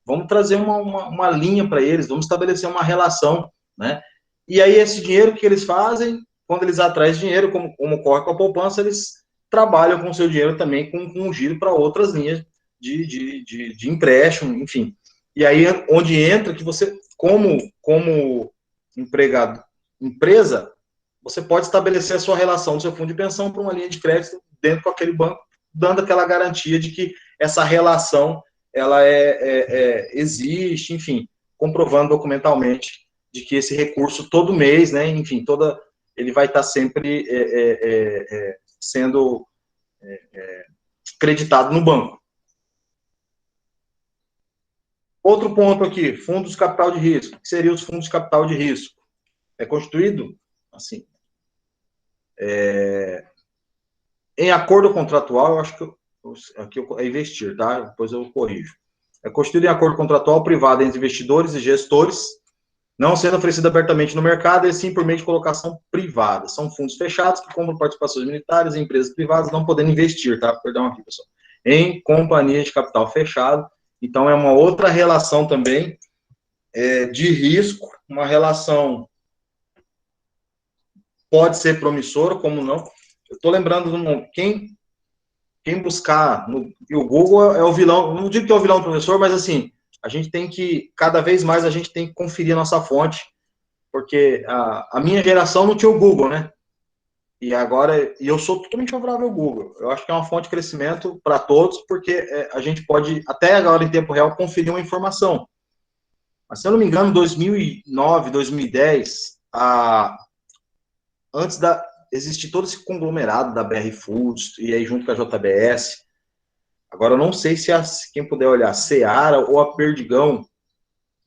vamos trazer uma linha para eles, vamos estabelecer uma relação, né? E aí esse dinheiro que eles fazem, quando eles atraem esse dinheiro, como ocorre com a poupança, eles trabalham com o seu dinheiro também com um giro para outras linhas de empréstimo, enfim. E aí onde entra que você, como empregado, empresa, você pode estabelecer a sua relação do seu fundo de pensão para uma linha de crédito dentro com aquele banco, dando aquela garantia de que essa relação ela existe, enfim, comprovando documentalmente de que esse recurso todo mês, né, enfim, ele vai estar sempre sendo creditado no banco. Outro ponto aqui, fundos de capital de risco. O que seriam os fundos de capital de risco? É constituído, assim, em acordo contratual, eu acho que aqui é investir, tá? Depois eu corrijo. É constituído em acordo contratual privado entre investidores e gestores, não sendo oferecido abertamente no mercado, e sim por meio de colocação privada. São fundos fechados que compram participações militares em empresas privadas, não podendo investir, tá? Perdão aqui, pessoal. Em companhias de capital fechado. Então, é uma outra relação também de risco, uma relação pode ser promissora, como não. Eu estou lembrando do nome. Quem buscar, e o Google é o vilão, não digo que é o vilão do professor, mas assim, a gente tem que, cada vez mais, a gente tem que conferir a nossa fonte, porque a minha geração não tinha o Google, né? E eu sou totalmente favorável ao Google. Eu acho que é uma fonte de crescimento para todos, porque a gente pode, até agora em tempo real, conferir uma informação. Mas, se eu não me engano, 2009, 2010, antes existir todo esse conglomerado da BR Foods, e aí junto com a JBS. Agora, eu não sei se quem puder olhar, a Seara ou a Perdigão,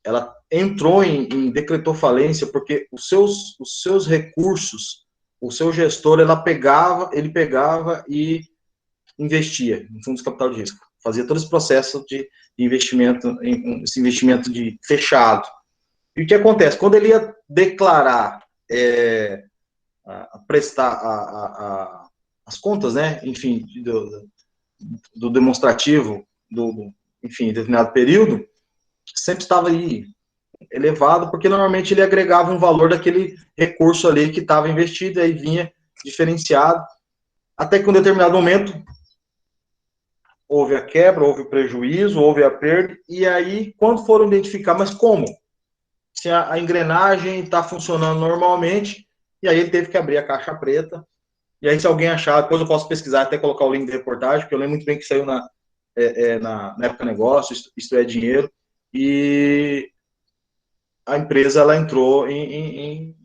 ela entrou decretou falência, porque os seus recursos, o seu gestor, ele pegava e investia em fundos de capital de risco. Fazia todo esse processo de investimento, esse investimento fechado. E o que acontece? Quando ele ia declarar, prestar as contas, né, enfim, do demonstrativo, enfim, determinado período, sempre estava aí elevado, porque normalmente ele agregava um valor daquele recurso ali que estava investido, e aí vinha diferenciado, até que em um determinado momento houve a quebra, houve o prejuízo, houve a perda, e aí, quando foram identificar, mas como? Se a engrenagem está funcionando normalmente, e aí ele teve que abrir a caixa preta, e aí se alguém achar, depois eu posso pesquisar, até colocar o link de reportagem, porque eu lembro muito bem que saiu na época negócio, Isto é Dinheiro, e a empresa ela entrou em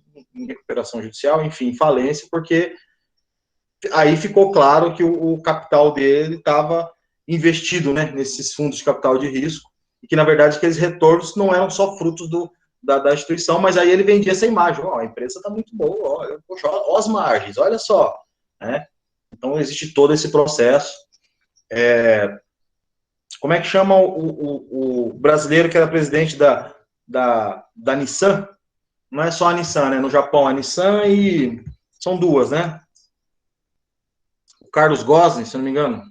recuperação judicial, enfim, em falência, porque aí ficou claro que o capital dele estava investido, né, nesses fundos de capital de risco, e que, na verdade, aqueles retornos não eram só frutos da instituição, mas aí ele vendia essa imagem, a empresa está muito boa, poxa, ó as margens, olha só, né? Então, existe todo esse processo. Como é que chama o brasileiro que era presidente da Nissan? Não é só a Nissan, né? No Japão, a Nissan e... São duas, né? O Carlos Ghosn, se não me engano.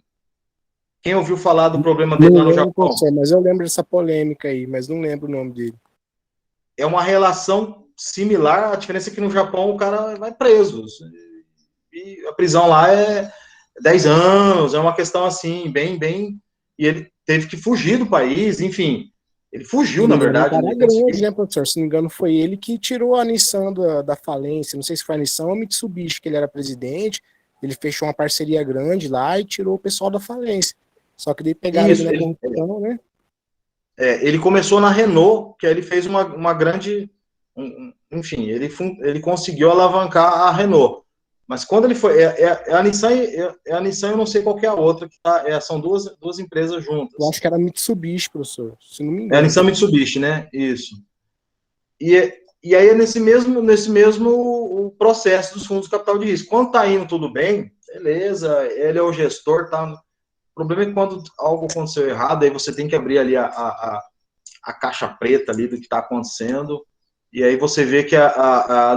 Quem ouviu falar do problema dele lá no Japão? Mas eu lembro dessa polêmica aí, mas não lembro o nome dele. É uma relação similar, a diferença é que no Japão o cara vai preso. E a prisão lá é 10 anos, é uma questão assim, bem... E ele teve que fugir do país, enfim... Ele fugiu, na verdade. Ele grande, né, professor? Se não me engano, foi ele que tirou a Nissan da falência. Não sei se foi a Nissan ou a Mitsubishi, que ele era presidente. Ele fechou uma parceria grande lá e tirou o pessoal da falência. Só que daí pegaram Isso, ele na corrupção, né? ele começou na Renault, que aí ele fez uma grande... enfim, ele conseguiu alavancar a Renault. Mas quando ele foi... a Nissan, eu não sei qual que é a outra, que são duas empresas juntas. Eu acho que era Mitsubishi, professor, se não me É a engano. Nissan Mitsubishi, né? Isso. E aí é nesse mesmo processo dos fundos de capital de risco. Quando está indo tudo bem, beleza, ele é o gestor, tá? O problema é que quando algo aconteceu errado, aí você tem que abrir ali a caixa preta ali do que está acontecendo, e aí você vê que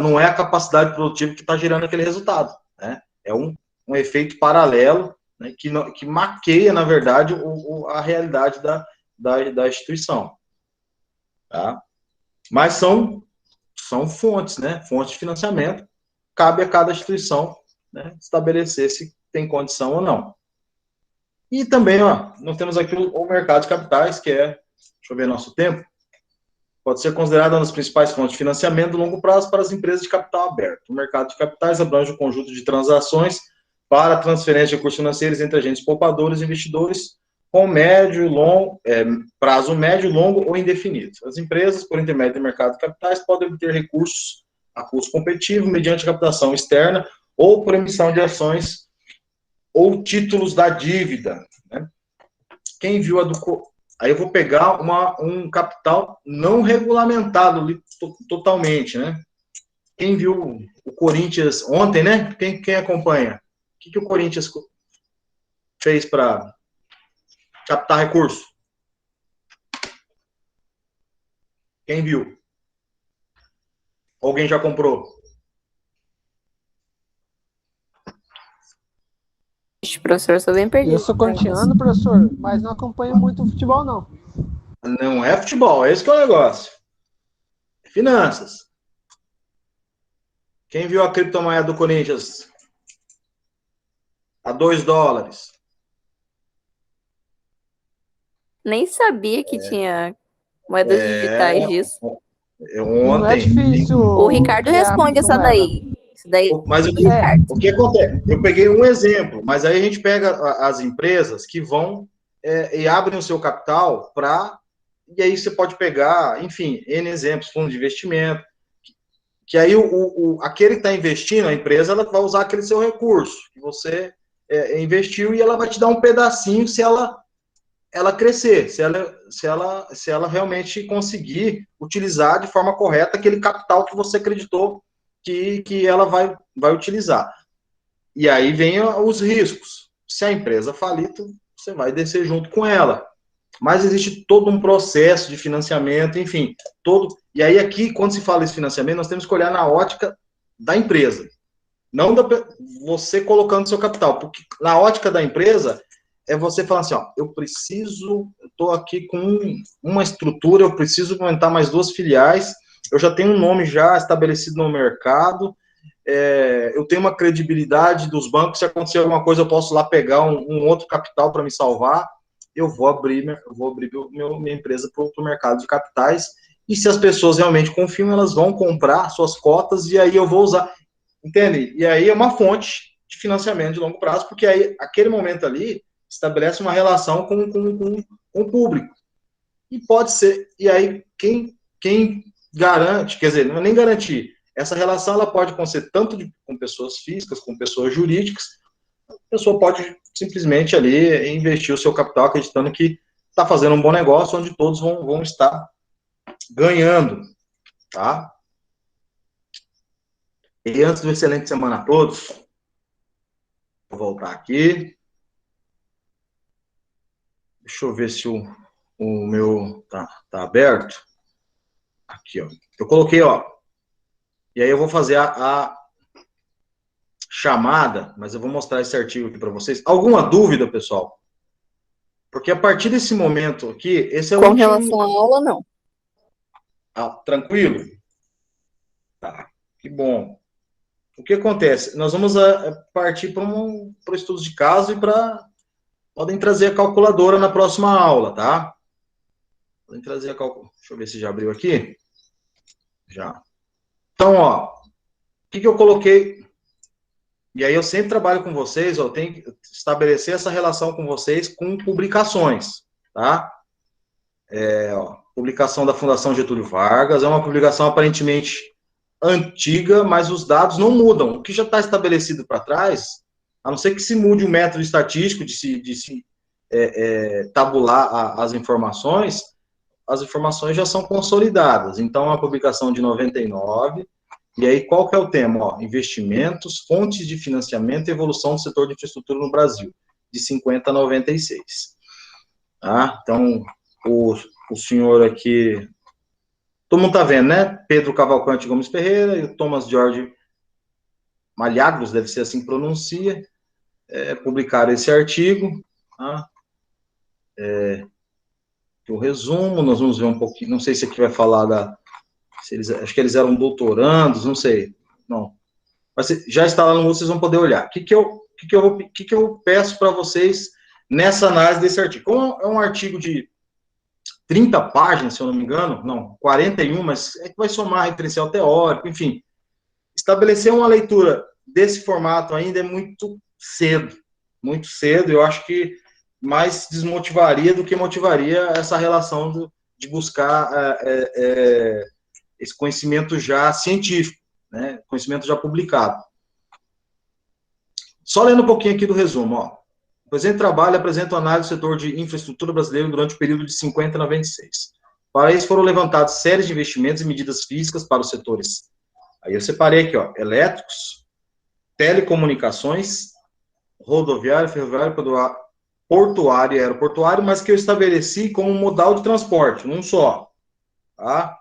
não é a capacidade produtiva que está gerando aquele resultado, né? É um efeito paralelo, né, que maqueia, na verdade, a realidade da instituição. Tá? Mas são fontes, né? Fontes de financiamento. Cabe a cada instituição, né, estabelecer se tem condição ou não. E também, nós temos aqui o mercado de capitais, que deixa eu ver nosso tempo, pode ser considerado uma das principais fontes de financiamento de longo prazo para as empresas de capital aberto. O mercado de capitais abrange um conjunto de transações para transferência de recursos financeiros entre agentes poupadores e investidores com prazo médio, longo ou indefinido. As empresas, por intermédio do mercado de capitais, podem obter recursos a custo competitivo mediante captação externa ou por emissão de ações ou títulos da dívida. Né? Quem viu aí eu vou pegar um capital não regulamentado totalmente, né? Quem viu o Corinthians ontem, né? Quem acompanha? O que o Corinthians fez para captar recurso? Quem viu? Alguém já comprou? Professor, eu sou bem perdido. Eu sou corintiano, professor, mas não acompanho muito o futebol, não. Não é futebol, esse que é o negócio. Finanças. Quem viu a criptomoeda do Corinthians a $2? Nem sabia que tinha moedas digitais disso. Não é Ontem. difícil. O Ricardo responde essa daí. Isso daí. Mas o que acontece? Eu peguei um exemplo, mas aí a gente pega as empresas que vão e abrem o seu capital e aí você pode pegar, enfim, N exemplos, fundo de investimento, que aí aquele que está investindo, a empresa, ela vai usar aquele seu recurso que você investiu e ela vai te dar um pedacinho se ela crescer, se ela realmente conseguir utilizar de forma correta aquele capital que você acreditou que ela vai utilizar. E aí vem os riscos. Se a empresa falir, você vai descer junto com ela. Mas existe todo um processo de financiamento, enfim, E aí aqui, quando se fala esse financiamento, nós temos que olhar na ótica da empresa. Não você colocando seu capital. Porque na ótica da empresa, é você falar assim, eu estou aqui com uma estrutura, eu preciso aumentar mais 2 filiais, eu já tenho um nome já estabelecido no mercado, eu tenho uma credibilidade dos bancos, se acontecer alguma coisa, eu posso lá pegar um outro capital para me salvar, eu vou abrir minha empresa para o mercado de capitais, e se as pessoas realmente confiam, elas vão comprar suas cotas, e aí eu vou usar, entende? E aí é uma fonte de financiamento de longo prazo, porque aí, aquele momento ali, estabelece uma relação com o público. E pode ser, e aí quem garante, quer dizer, não é nem garantir, essa relação ela pode acontecer tanto com pessoas físicas, com pessoas jurídicas, a pessoa pode simplesmente ali investir o seu capital acreditando que está fazendo um bom negócio, onde todos vão estar ganhando, tá? E antes do excelente semana a todos, vou voltar aqui. Deixa eu ver se o meu tá aberto. Aqui, ó. Eu coloquei, e aí eu vou fazer a chamada, mas eu vou mostrar esse artigo aqui para vocês. Alguma dúvida, pessoal? Porque a partir desse momento aqui, esse é o Com último... relação à aula, não. Tranquilo? Tá, que bom. O que acontece? Nós vamos partir para o estudo de caso e podem trazer a calculadora na próxima aula, tá? Podem trazer a calculadora. Deixa eu ver se já abriu aqui. Já. Então, o que eu coloquei E aí eu sempre trabalho com vocês, eu tenho que estabelecer essa relação com vocês com publicações, tá? Publicação da Fundação Getúlio Vargas, é uma publicação aparentemente antiga, mas os dados não mudam. O que já está estabelecido para trás, a não ser que se mude o método estatístico de se tabular as informações já são consolidadas. Então, é uma publicação de 99, e aí qual que é o tema? Investimentos, fontes de financiamento e evolução do setor de infraestrutura no Brasil, de 50 a 96. Tá? Então, o senhor aqui, todo mundo está vendo, né? Pedro Cavalcante Gomes Ferreira e o Thomas Jorge Malhagros, deve ser assim que pronuncia, publicaram esse artigo, tá? O resumo, nós vamos ver um pouquinho, não sei se aqui vai falar acho que eles eram doutorandos, não sei, não. Mas já está lá no Google, vocês vão poder olhar. O que eu peço para vocês nessa análise desse artigo? Como é um artigo de 30 páginas, se eu não me engano, não, 41, mas é que vai somar referencial teórico, enfim. Estabelecer uma leitura desse formato ainda é muito cedo, eu acho que mais desmotivaria do que motivaria essa relação de buscar esse conhecimento já científico, né, conhecimento já publicado. Só lendo um pouquinho aqui do resumo, ó. O presente trabalho apresenta uma análise do setor de infraestrutura brasileiro durante o período de 50 a 96. Para isso foram levantadas séries de investimentos e medidas físicas para os setores. Aí eu separei aqui, ó, elétricos, telecomunicações, rodoviário, ferroviário, portuário e aeroportuário, mas que eu estabeleci como modal de transporte, um só, tá?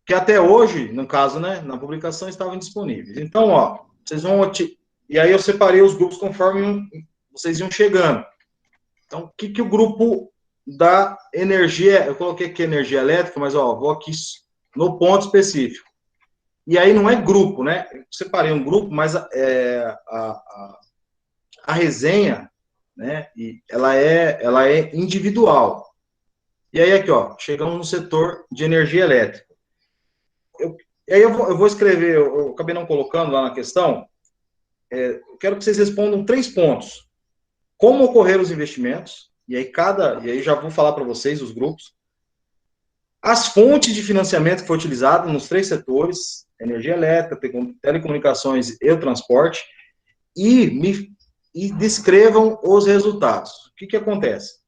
Que até hoje, no caso, né, na publicação, estavam disponíveis. Então, ó, vocês vão... E aí eu separei os grupos conforme vocês iam chegando. Então, o que o grupo da energia... Eu coloquei aqui energia elétrica, mas, ó, vou aqui no ponto específico. E aí não é grupo, né? Eu separei um grupo, mas a resenha, né, ela é individual. E aí aqui, ó, chegamos no setor de energia elétrica. E aí eu vou escrever, eu acabei não colocando lá na questão, eu quero que vocês respondam 3 pontos. Como ocorreram os investimentos, e aí já vou falar para vocês os grupos, as fontes de financiamento que foi utilizado nos 3 setores, energia elétrica, telecomunicações e o transporte, e descrevam os resultados. O que acontece?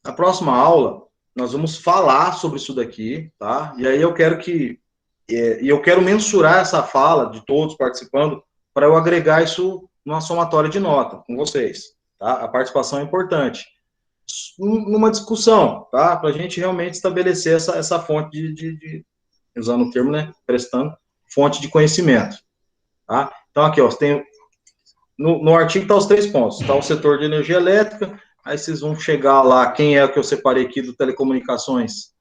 Na próxima aula, nós vamos falar sobre isso daqui, tá? E aí eu quero mensurar essa fala de todos participando para eu agregar isso numa somatória de nota com vocês, tá? A participação é importante. Numa discussão, tá? Para a gente realmente estabelecer essa fonte usando o termo, né? Prestando fonte de conhecimento, tá? Então aqui, ó, tem no artigo tá os 3 pontos, tá? O setor de energia elétrica, aí vocês vão chegar lá, quem é o que eu separei aqui do telecomunicações,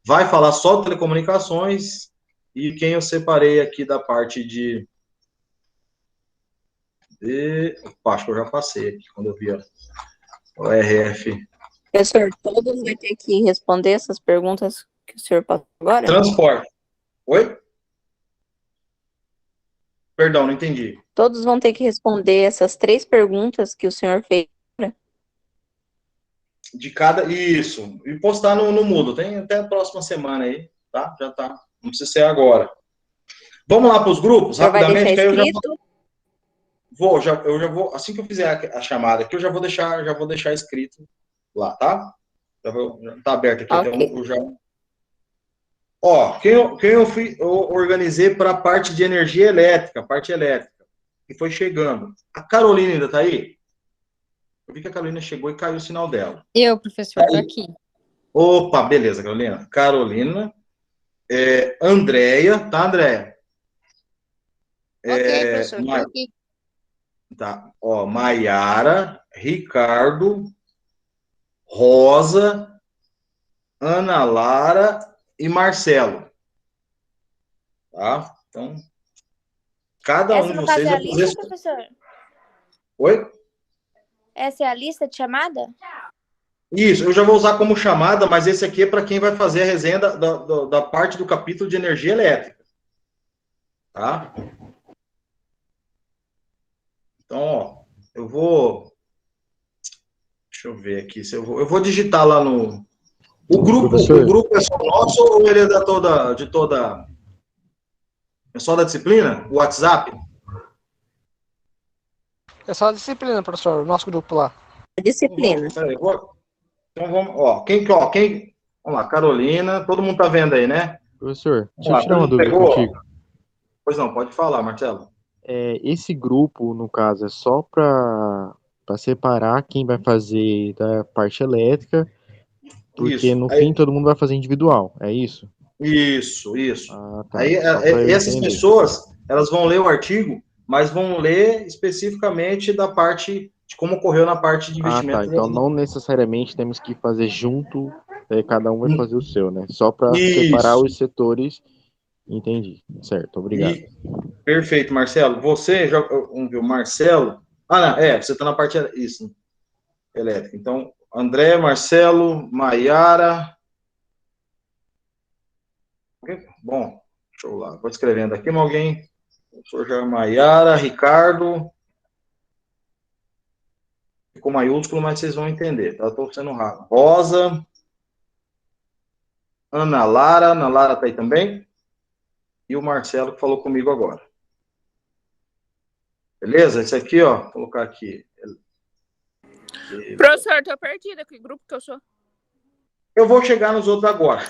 vai falar só de telecomunicações, e quem eu separei aqui da parte de... Opa, acho que eu já passei aqui, quando eu vi o RF. Professor, todos vão ter que responder essas perguntas que o senhor passou agora? Transporte. Oi? Perdão, não entendi. Todos vão ter que responder essas 3 perguntas que o senhor fez. De cada... Isso. E postar no Moodle. Tem até a próxima semana aí, tá? Já tá. Não precisa ser agora. Vamos lá para os grupos, rapidamente. Vai deixar que escrito? eu já vou, assim que eu fizer a chamada aqui, eu já vou deixar escrito lá, tá? Já tá aberto aqui. Okay. Então, ó, quem eu organizei para a parte de energia elétrica, que foi chegando. A Carolina ainda tá aí? Eu vi que a Carolina chegou e caiu o sinal dela. Eu, professor, tô aqui. Opa, beleza, Carolina. Andréia, tá, Andréia? Ok, professor, tô aqui. Tá, ó, Maiara, Ricardo, Rosa, Ana Lara e Marcelo. Tá? Então, cada um de vocês vai fazer a lista, professor? Oi? Essa é a lista de chamada? Isso, eu já vou usar como chamada, mas esse aqui é para quem vai fazer a resenha da parte do capítulo de energia elétrica. Tá? Então, ó, deixa eu ver aqui, se eu vou digitar lá no... O grupo é só nosso ou ele é é só da disciplina? O WhatsApp? É só a disciplina, professor, o nosso grupo lá. Disciplina. Peraí, então vamos, vamos lá, Carolina, todo mundo tá vendo aí, né? Professor, deixa Vamos eu lá, tirar uma todo mundo dúvida pegou? contigo. Pois não, pode falar, Marcelo. Esse grupo, no caso, é só para separar quem vai fazer da parte elétrica, porque Isso. no fim todo mundo vai fazer individual, é isso? Isso. Ah, tá. Aí Só pra eu essas entender. pessoas, elas vão ler o artigo, mas vão ler especificamente da parte de como ocorreu na parte de Ah, investimento. tá. Então não necessariamente temos que fazer junto, cada um vai fazer o seu, né? Só para separar Isso. os setores. Entendi. Certo, obrigado. Perfeito, Marcelo. Você já, vamos ver, o Marcelo. Ah, não, você está na parte isso, elétrica. Então, André, Marcelo, Maiara. Bom, deixa eu lá. Vou escrevendo aqui, alguém. Professor já Maiara, Ricardo. Ficou maiúsculo, mas vocês vão entender, tá? Estou sendo rápido. Rosa. Ana Lara tá aí também. E o Marcelo que falou comigo agora. Beleza? Esse aqui, ó, vou colocar aqui. Professor, tô perdida. Que grupo que eu sou? Eu vou chegar nos outros agora.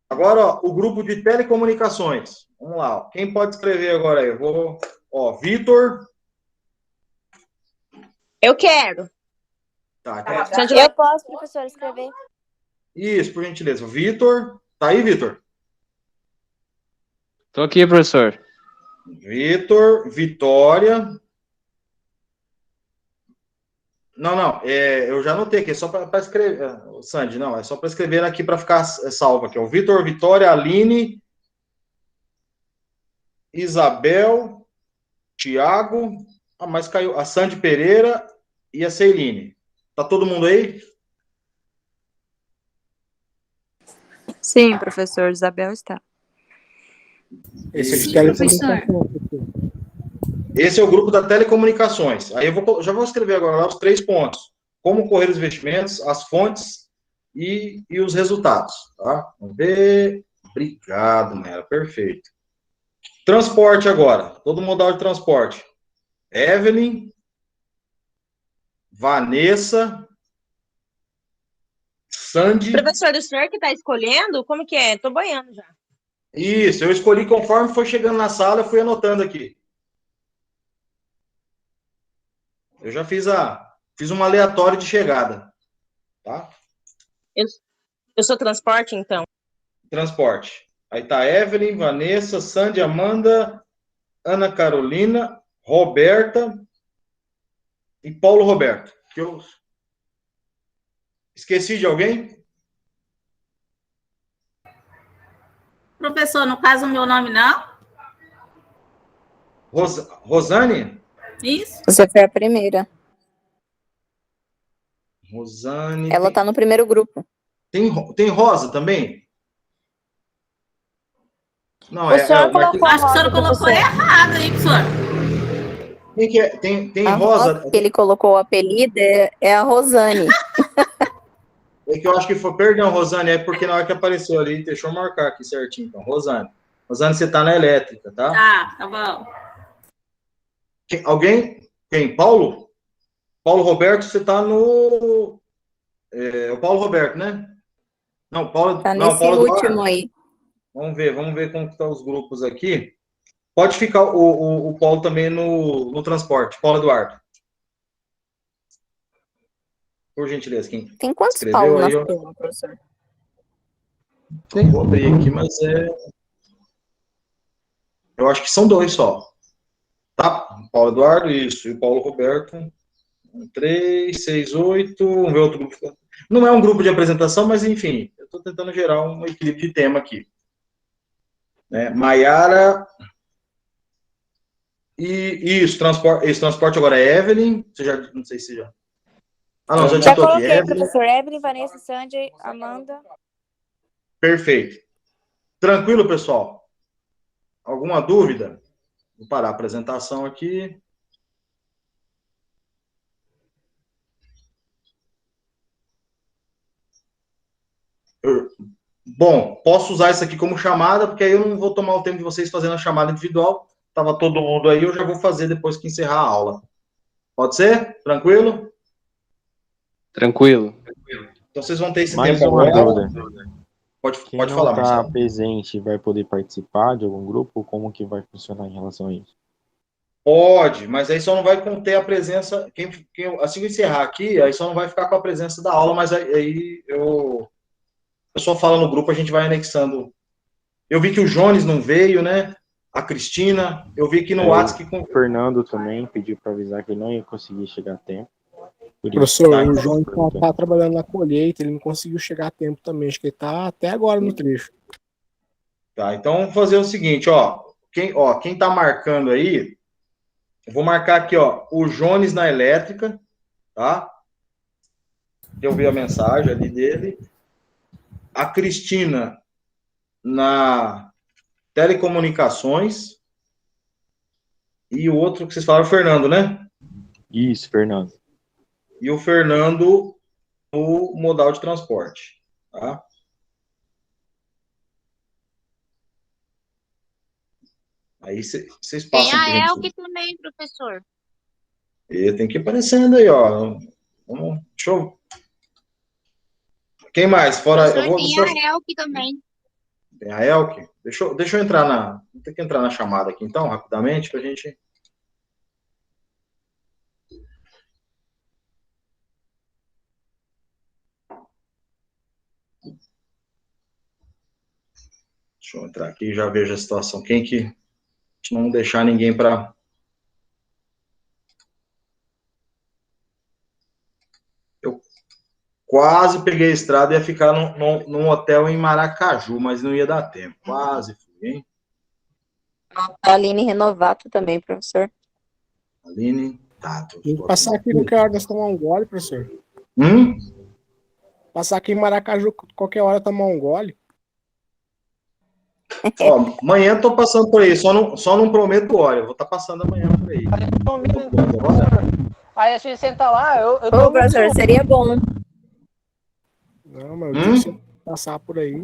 Agora, ó, o grupo de telecomunicações. Vamos lá, ó. Quem pode escrever agora aí? Eu vou, ó, Vitor. Eu quero. Tá, Eu posso, professor, escrever. Isso, por gentileza. Vitor. Tá aí, Vitor? Tô aqui, professor. Vitor, Vitória. Não, eu já anotei aqui, é só para escrever. Sandy, não, é só para escrever aqui para ficar salvo aqui. O Vitor, Vitória, Aline, Isabel, Tiago, mas caiu a Sandy Pereira e a Ceiline. Tá todo mundo aí? Sim, professor, Isabel está. Esse é de Sim, telecomunicação. Esse é o grupo da telecomunicações. Aí já vou escrever agora lá os 3 pontos. Como correr os investimentos, as fontes e os resultados. Tá? Vamos ver. Obrigado, Mera. Perfeito. Transporte agora. Todo modal de transporte. Evelyn, Vanessa, Sandy. Professor, o senhor que está escolhendo? Como que é? Tô boiando já. Isso, eu escolhi conforme foi chegando na sala, eu fui anotando aqui. Eu já fiz uma aleatória de chegada. Tá? Eu sou transporte, então? Transporte. Aí tá Evelyn, Vanessa, Sandy, Amanda, Ana Carolina, Roberta e Paulo Roberto. Que eu esqueci de alguém? Professor, no caso, o meu nome não? Rosane? Isso. Você foi a primeira. Rosane. Ela tá no primeiro grupo. Tem Rosa também? Não, O senhor colocou Acho que o senhor Rosa, colocou professor. errado, hein, professor? Quem que é? Tem A Rosa? Rosa que ele colocou o apelido é a Rosane. É que eu acho que foi, perdão, Rosane, é porque na hora que apareceu ali, deixa eu marcar aqui certinho, então, Rosane. Rosane, você tá na elétrica, tá? Tá bom. Alguém? Quem? Paulo? Paulo Roberto, você tá no... o Paulo Roberto, né? Não, Paulo... Tá não, nesse Paulo último Eduardo. aí. Vamos ver como estão os grupos aqui. Pode ficar o Paulo também no transporte, Paulo Eduardo. Por gentileza, quem Tem quantos escreveu Paulo na aí, turma, professor? Vou abrir aqui, mas eu acho que são 2 só. Tá? Paulo Eduardo, isso. E o Paulo Roberto. 3, 6, 8. Vamos ver outro grupo. Não é um grupo de apresentação, mas enfim, eu estou tentando gerar um equilíbrio de tema aqui. Maiara. E isso, esse transporte agora é Evelyn. Você já, não sei se já. Ah, não, já digitou aqui. Coloquei, professor. Evelyn, Vanessa, Sandy, Amanda. Perfeito. Tranquilo, pessoal? Alguma dúvida? Vou parar a apresentação aqui. Bom, posso usar isso aqui como chamada, porque aí eu não vou tomar o tempo de vocês fazendo a chamada individual. Estava todo mundo aí, eu já vou fazer depois que encerrar a aula. Pode ser? Tranquilo? Tranquilo. Então vocês vão ter esse Mais tempo uma agora. dúvida. Pode Quem falar, não está Marcelo. presente vai poder participar de algum grupo? Como que vai funcionar em relação a isso? Pode, mas aí só não vai conter a presença. Assim que eu encerrar aqui, aí só não vai ficar com a presença da aula, mas aí eu só falo no grupo, a gente vai anexando. Eu vi que o Jones não veio, né? A Cristina, eu vi aqui no WhatsApp que. O Fernando também pediu para avisar que ele não ia conseguir chegar a tempo. Professor, Tá, o João tá trabalhando na colheita, ele não conseguiu chegar a tempo também, acho que ele tá até agora no trecho. Tá, então vamos fazer o seguinte, quem tá marcando aí, eu vou marcar aqui, o Jones na elétrica, tá? Eu vi a mensagem ali dele. A Cristina na telecomunicações. E o outro que vocês falaram, o Fernando, né? Isso, Fernando. E o Fernando no modal de transporte, tá? Aí vocês passam. Tem a Elke também, professor. E tem que ir aparecendo aí, ó. Deixa eu... Quem mais? Fora. Tem a Elke também. Tem a Elke? Deixa eu entrar na. Vou ter que entrar na chamada aqui, então, rapidamente, pra gente. Deixa eu entrar aqui e já vejo a situação. Quem que. Não deixar ninguém para. Eu quase peguei a estrada e ia ficar num hotel em Maracaju, mas não ia dar tempo. Quase fui, hein? A Aline Renovato também, professor. Aline, tá. Tem que passar aqui qualquer hora nós tomar um gole, professor. Passar aqui em Maracaju qualquer hora tomar um gole. Ó, amanhã eu tô passando por aí, só não prometo hora, eu vou estar passando amanhã por aí. Aí a gente senta lá, eu Ô, professor, seria bom. Não, mas eu tenho que passar por aí.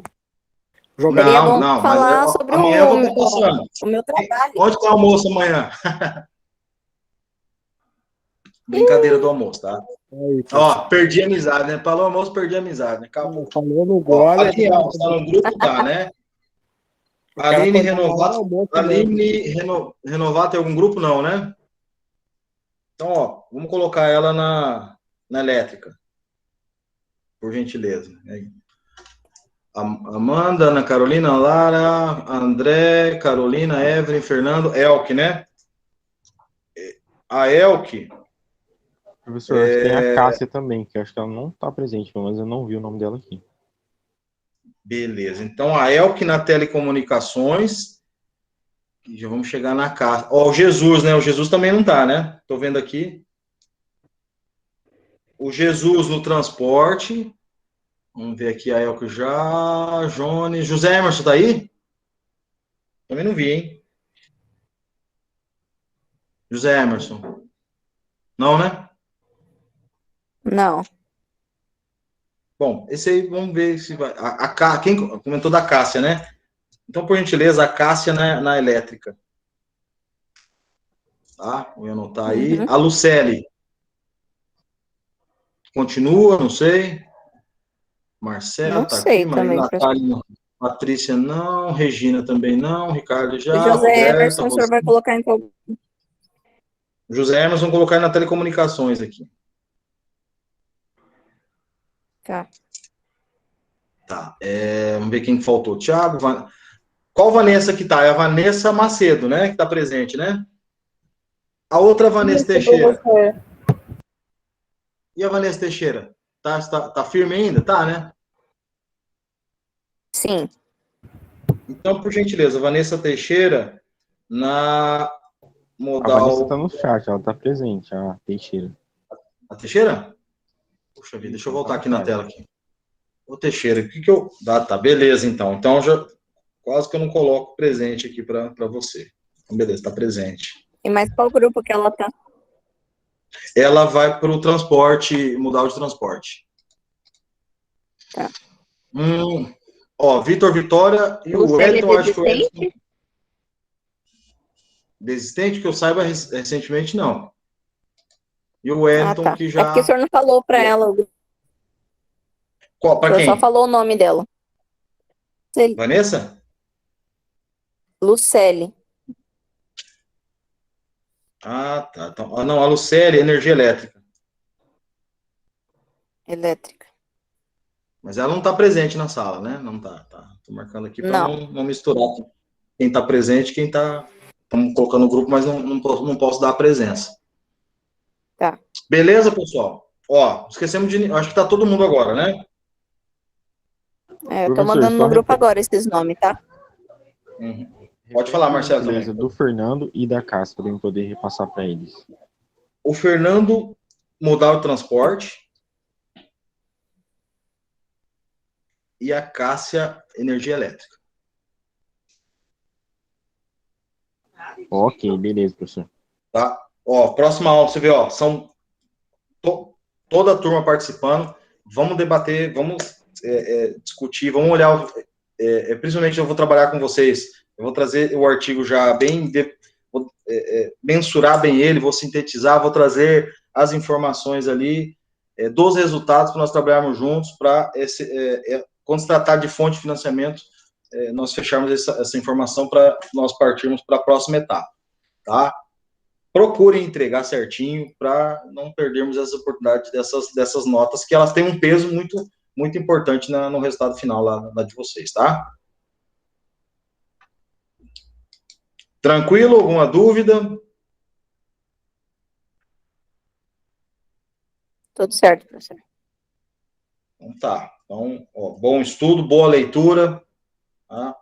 Jogar. Seria bom falar sobre amanhã eu vou estar passando. O meu trabalho. Onde que é o almoço amanhã? Brincadeira do almoço, tá? Aí, ó, perdi a amizade, né? Falou almoço, perdi a amizade, né? Acabou. Falou no gole. Aqui, ó, tá no grupo, tá, né? Aline Renovar tem algum grupo? Não, né? Então, ó, vamos colocar ela na elétrica. Por gentileza. Aí. Amanda, Ana Carolina, Lara, André, Carolina, Evelyn, Fernando, Elke, né? A Elke. Professor, tem a Cássia também, que eu acho que ela não está presente, mas eu não vi o nome dela aqui. Beleza. Então, a Elke na telecomunicações. E já vamos chegar na casa. Ó, o Jesus, né? O Jesus também não tá, né? Tô vendo aqui. O Jesus no transporte. Vamos ver aqui a Elke já. Jones. José Emerson tá aí? Também não vi, hein? José Emerson. Não, né? Não. Bom, esse aí, vamos ver se vai. Quem comentou da Cássia, né? Então, por gentileza, a Cássia na elétrica. Tá? Vou anotar aí. A Lucely. Continua, não sei. Marcela tá aqui. Natália, Patrícia não. Regina também não. Ricardo já. O José Emerson, o senhor vai colocar em qual? José Emerson, vamos colocar na telecomunicações aqui. Tá. Tá. Vamos ver quem faltou. Thiago. Qual Vanessa que tá? É a Vanessa Macedo, né? Que tá presente, né? A outra Vanessa Teixeira. E a Vanessa Teixeira? Tá firme ainda? Tá, né? Sim. Então, por gentileza, Vanessa Teixeira na modal... A Vanessa tá no chat, ela tá presente, a Teixeira. A Teixeira? Puxa vida, deixa eu voltar aqui na tela. Aqui. Ô, Teixeira, o que que eu... tá, beleza, então. Então, já quase que eu não coloco presente aqui para você. Beleza, está presente. E mais qual grupo que ela tá? Ela vai para o transporte, modal de transporte. Tá. Ó, Vitor Vitória e o Lucélia Wellington, acho que o Wellington... desistente? Desistente, que eu saiba recentemente, não. E o Wellington, tá. que É já... porque o senhor não falou pra ela. O Para senhor só quem? falou o nome dela. Vanessa? Lucélia. Ah, tá. Então, não, a Lucélia, energia elétrica. Elétrica. Mas ela não está presente na sala, né? Não tá. Tô marcando aqui para não misturar quem está presente e quem está... Estamos colocando no grupo, mas não posso dar a presença. Tá. Beleza, pessoal? Ó, esquecemos de... Acho que tá todo mundo agora, né? Eu tô mandando no grupo agora esses nomes, tá? Pode falar, Marcelo, Beleza, também. do Fernando e da Cássia, para eu poder repassar para eles. O Fernando, modal de transporte. E a Cássia, energia elétrica. Ok, beleza, professor. Tá? Ó, próxima aula, você vê, ó, são toda a turma participando. Vamos debater, vamos discutir, vamos olhar. Principalmente eu vou trabalhar com vocês. Eu vou trazer o artigo já vou mensurar bem ele, vou sintetizar, vou trazer as informações ali dos resultados para nós trabalharmos juntos para quando se tratar de fonte de financiamento, nós fecharmos essa informação para nós partirmos para a próxima etapa, tá? Procurem entregar certinho para não perdermos essa oportunidade dessas notas, que elas têm um peso muito, muito importante no resultado final lá de vocês, tá? Tranquilo? Alguma dúvida? Tudo certo, professor. Então tá. Então, ó, bom estudo, boa leitura, tá?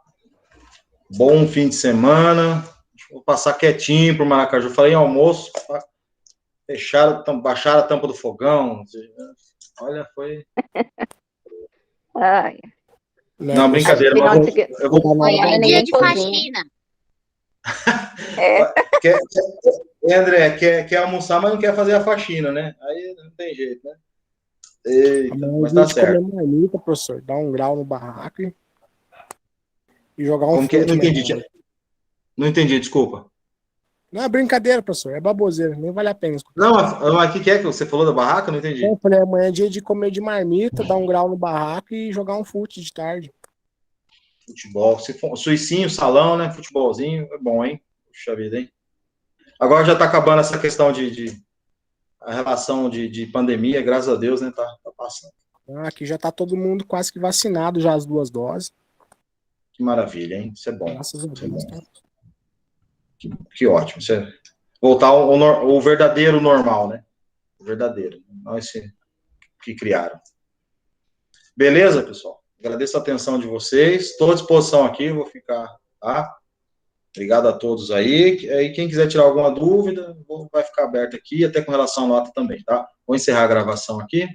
Bom fim de semana. Vou passar quietinho pro Maracaju. Falei em almoço, baixaram a tampa do fogão. Olha, foi... Ai. Não, brincadeira. Eu vou... É dia de faxina. André, quer almoçar, mas não quer fazer a faxina, né? Aí não tem jeito, né? Eita, mas tá certo. Comer marmita, professor, dar um grau no barraco e jogar um Como que é? fute. Não entendi, desculpa. Não é brincadeira, professor, é baboseira, nem vale a pena escutar. Não, mas o que é que você falou da barraca? Não entendi. Eu falei, amanhã é dia de comer de marmita, dar um grau no barraco e jogar um fute de tarde. Futebol, suicinho, salão, né? Futebolzinho, é bom, hein? Puxa vida, hein? Agora já tá acabando essa questão a relação de pandemia, graças a Deus, né? Tá passando. Aqui já tá todo mundo quase que vacinado, já as 2 doses. Que maravilha, hein? Isso é bom. Graças a Deus. Tá. Que ótimo. Isso é... Voltar ao verdadeiro normal, né? O verdadeiro, não esse que criaram. Beleza, pessoal? Agradeço a atenção de vocês. Estou à disposição aqui, vou ficar, tá? Obrigado a todos aí. E quem quiser tirar alguma dúvida, vai ficar aberto aqui, até com relação à nota também, tá? Vou encerrar a gravação aqui.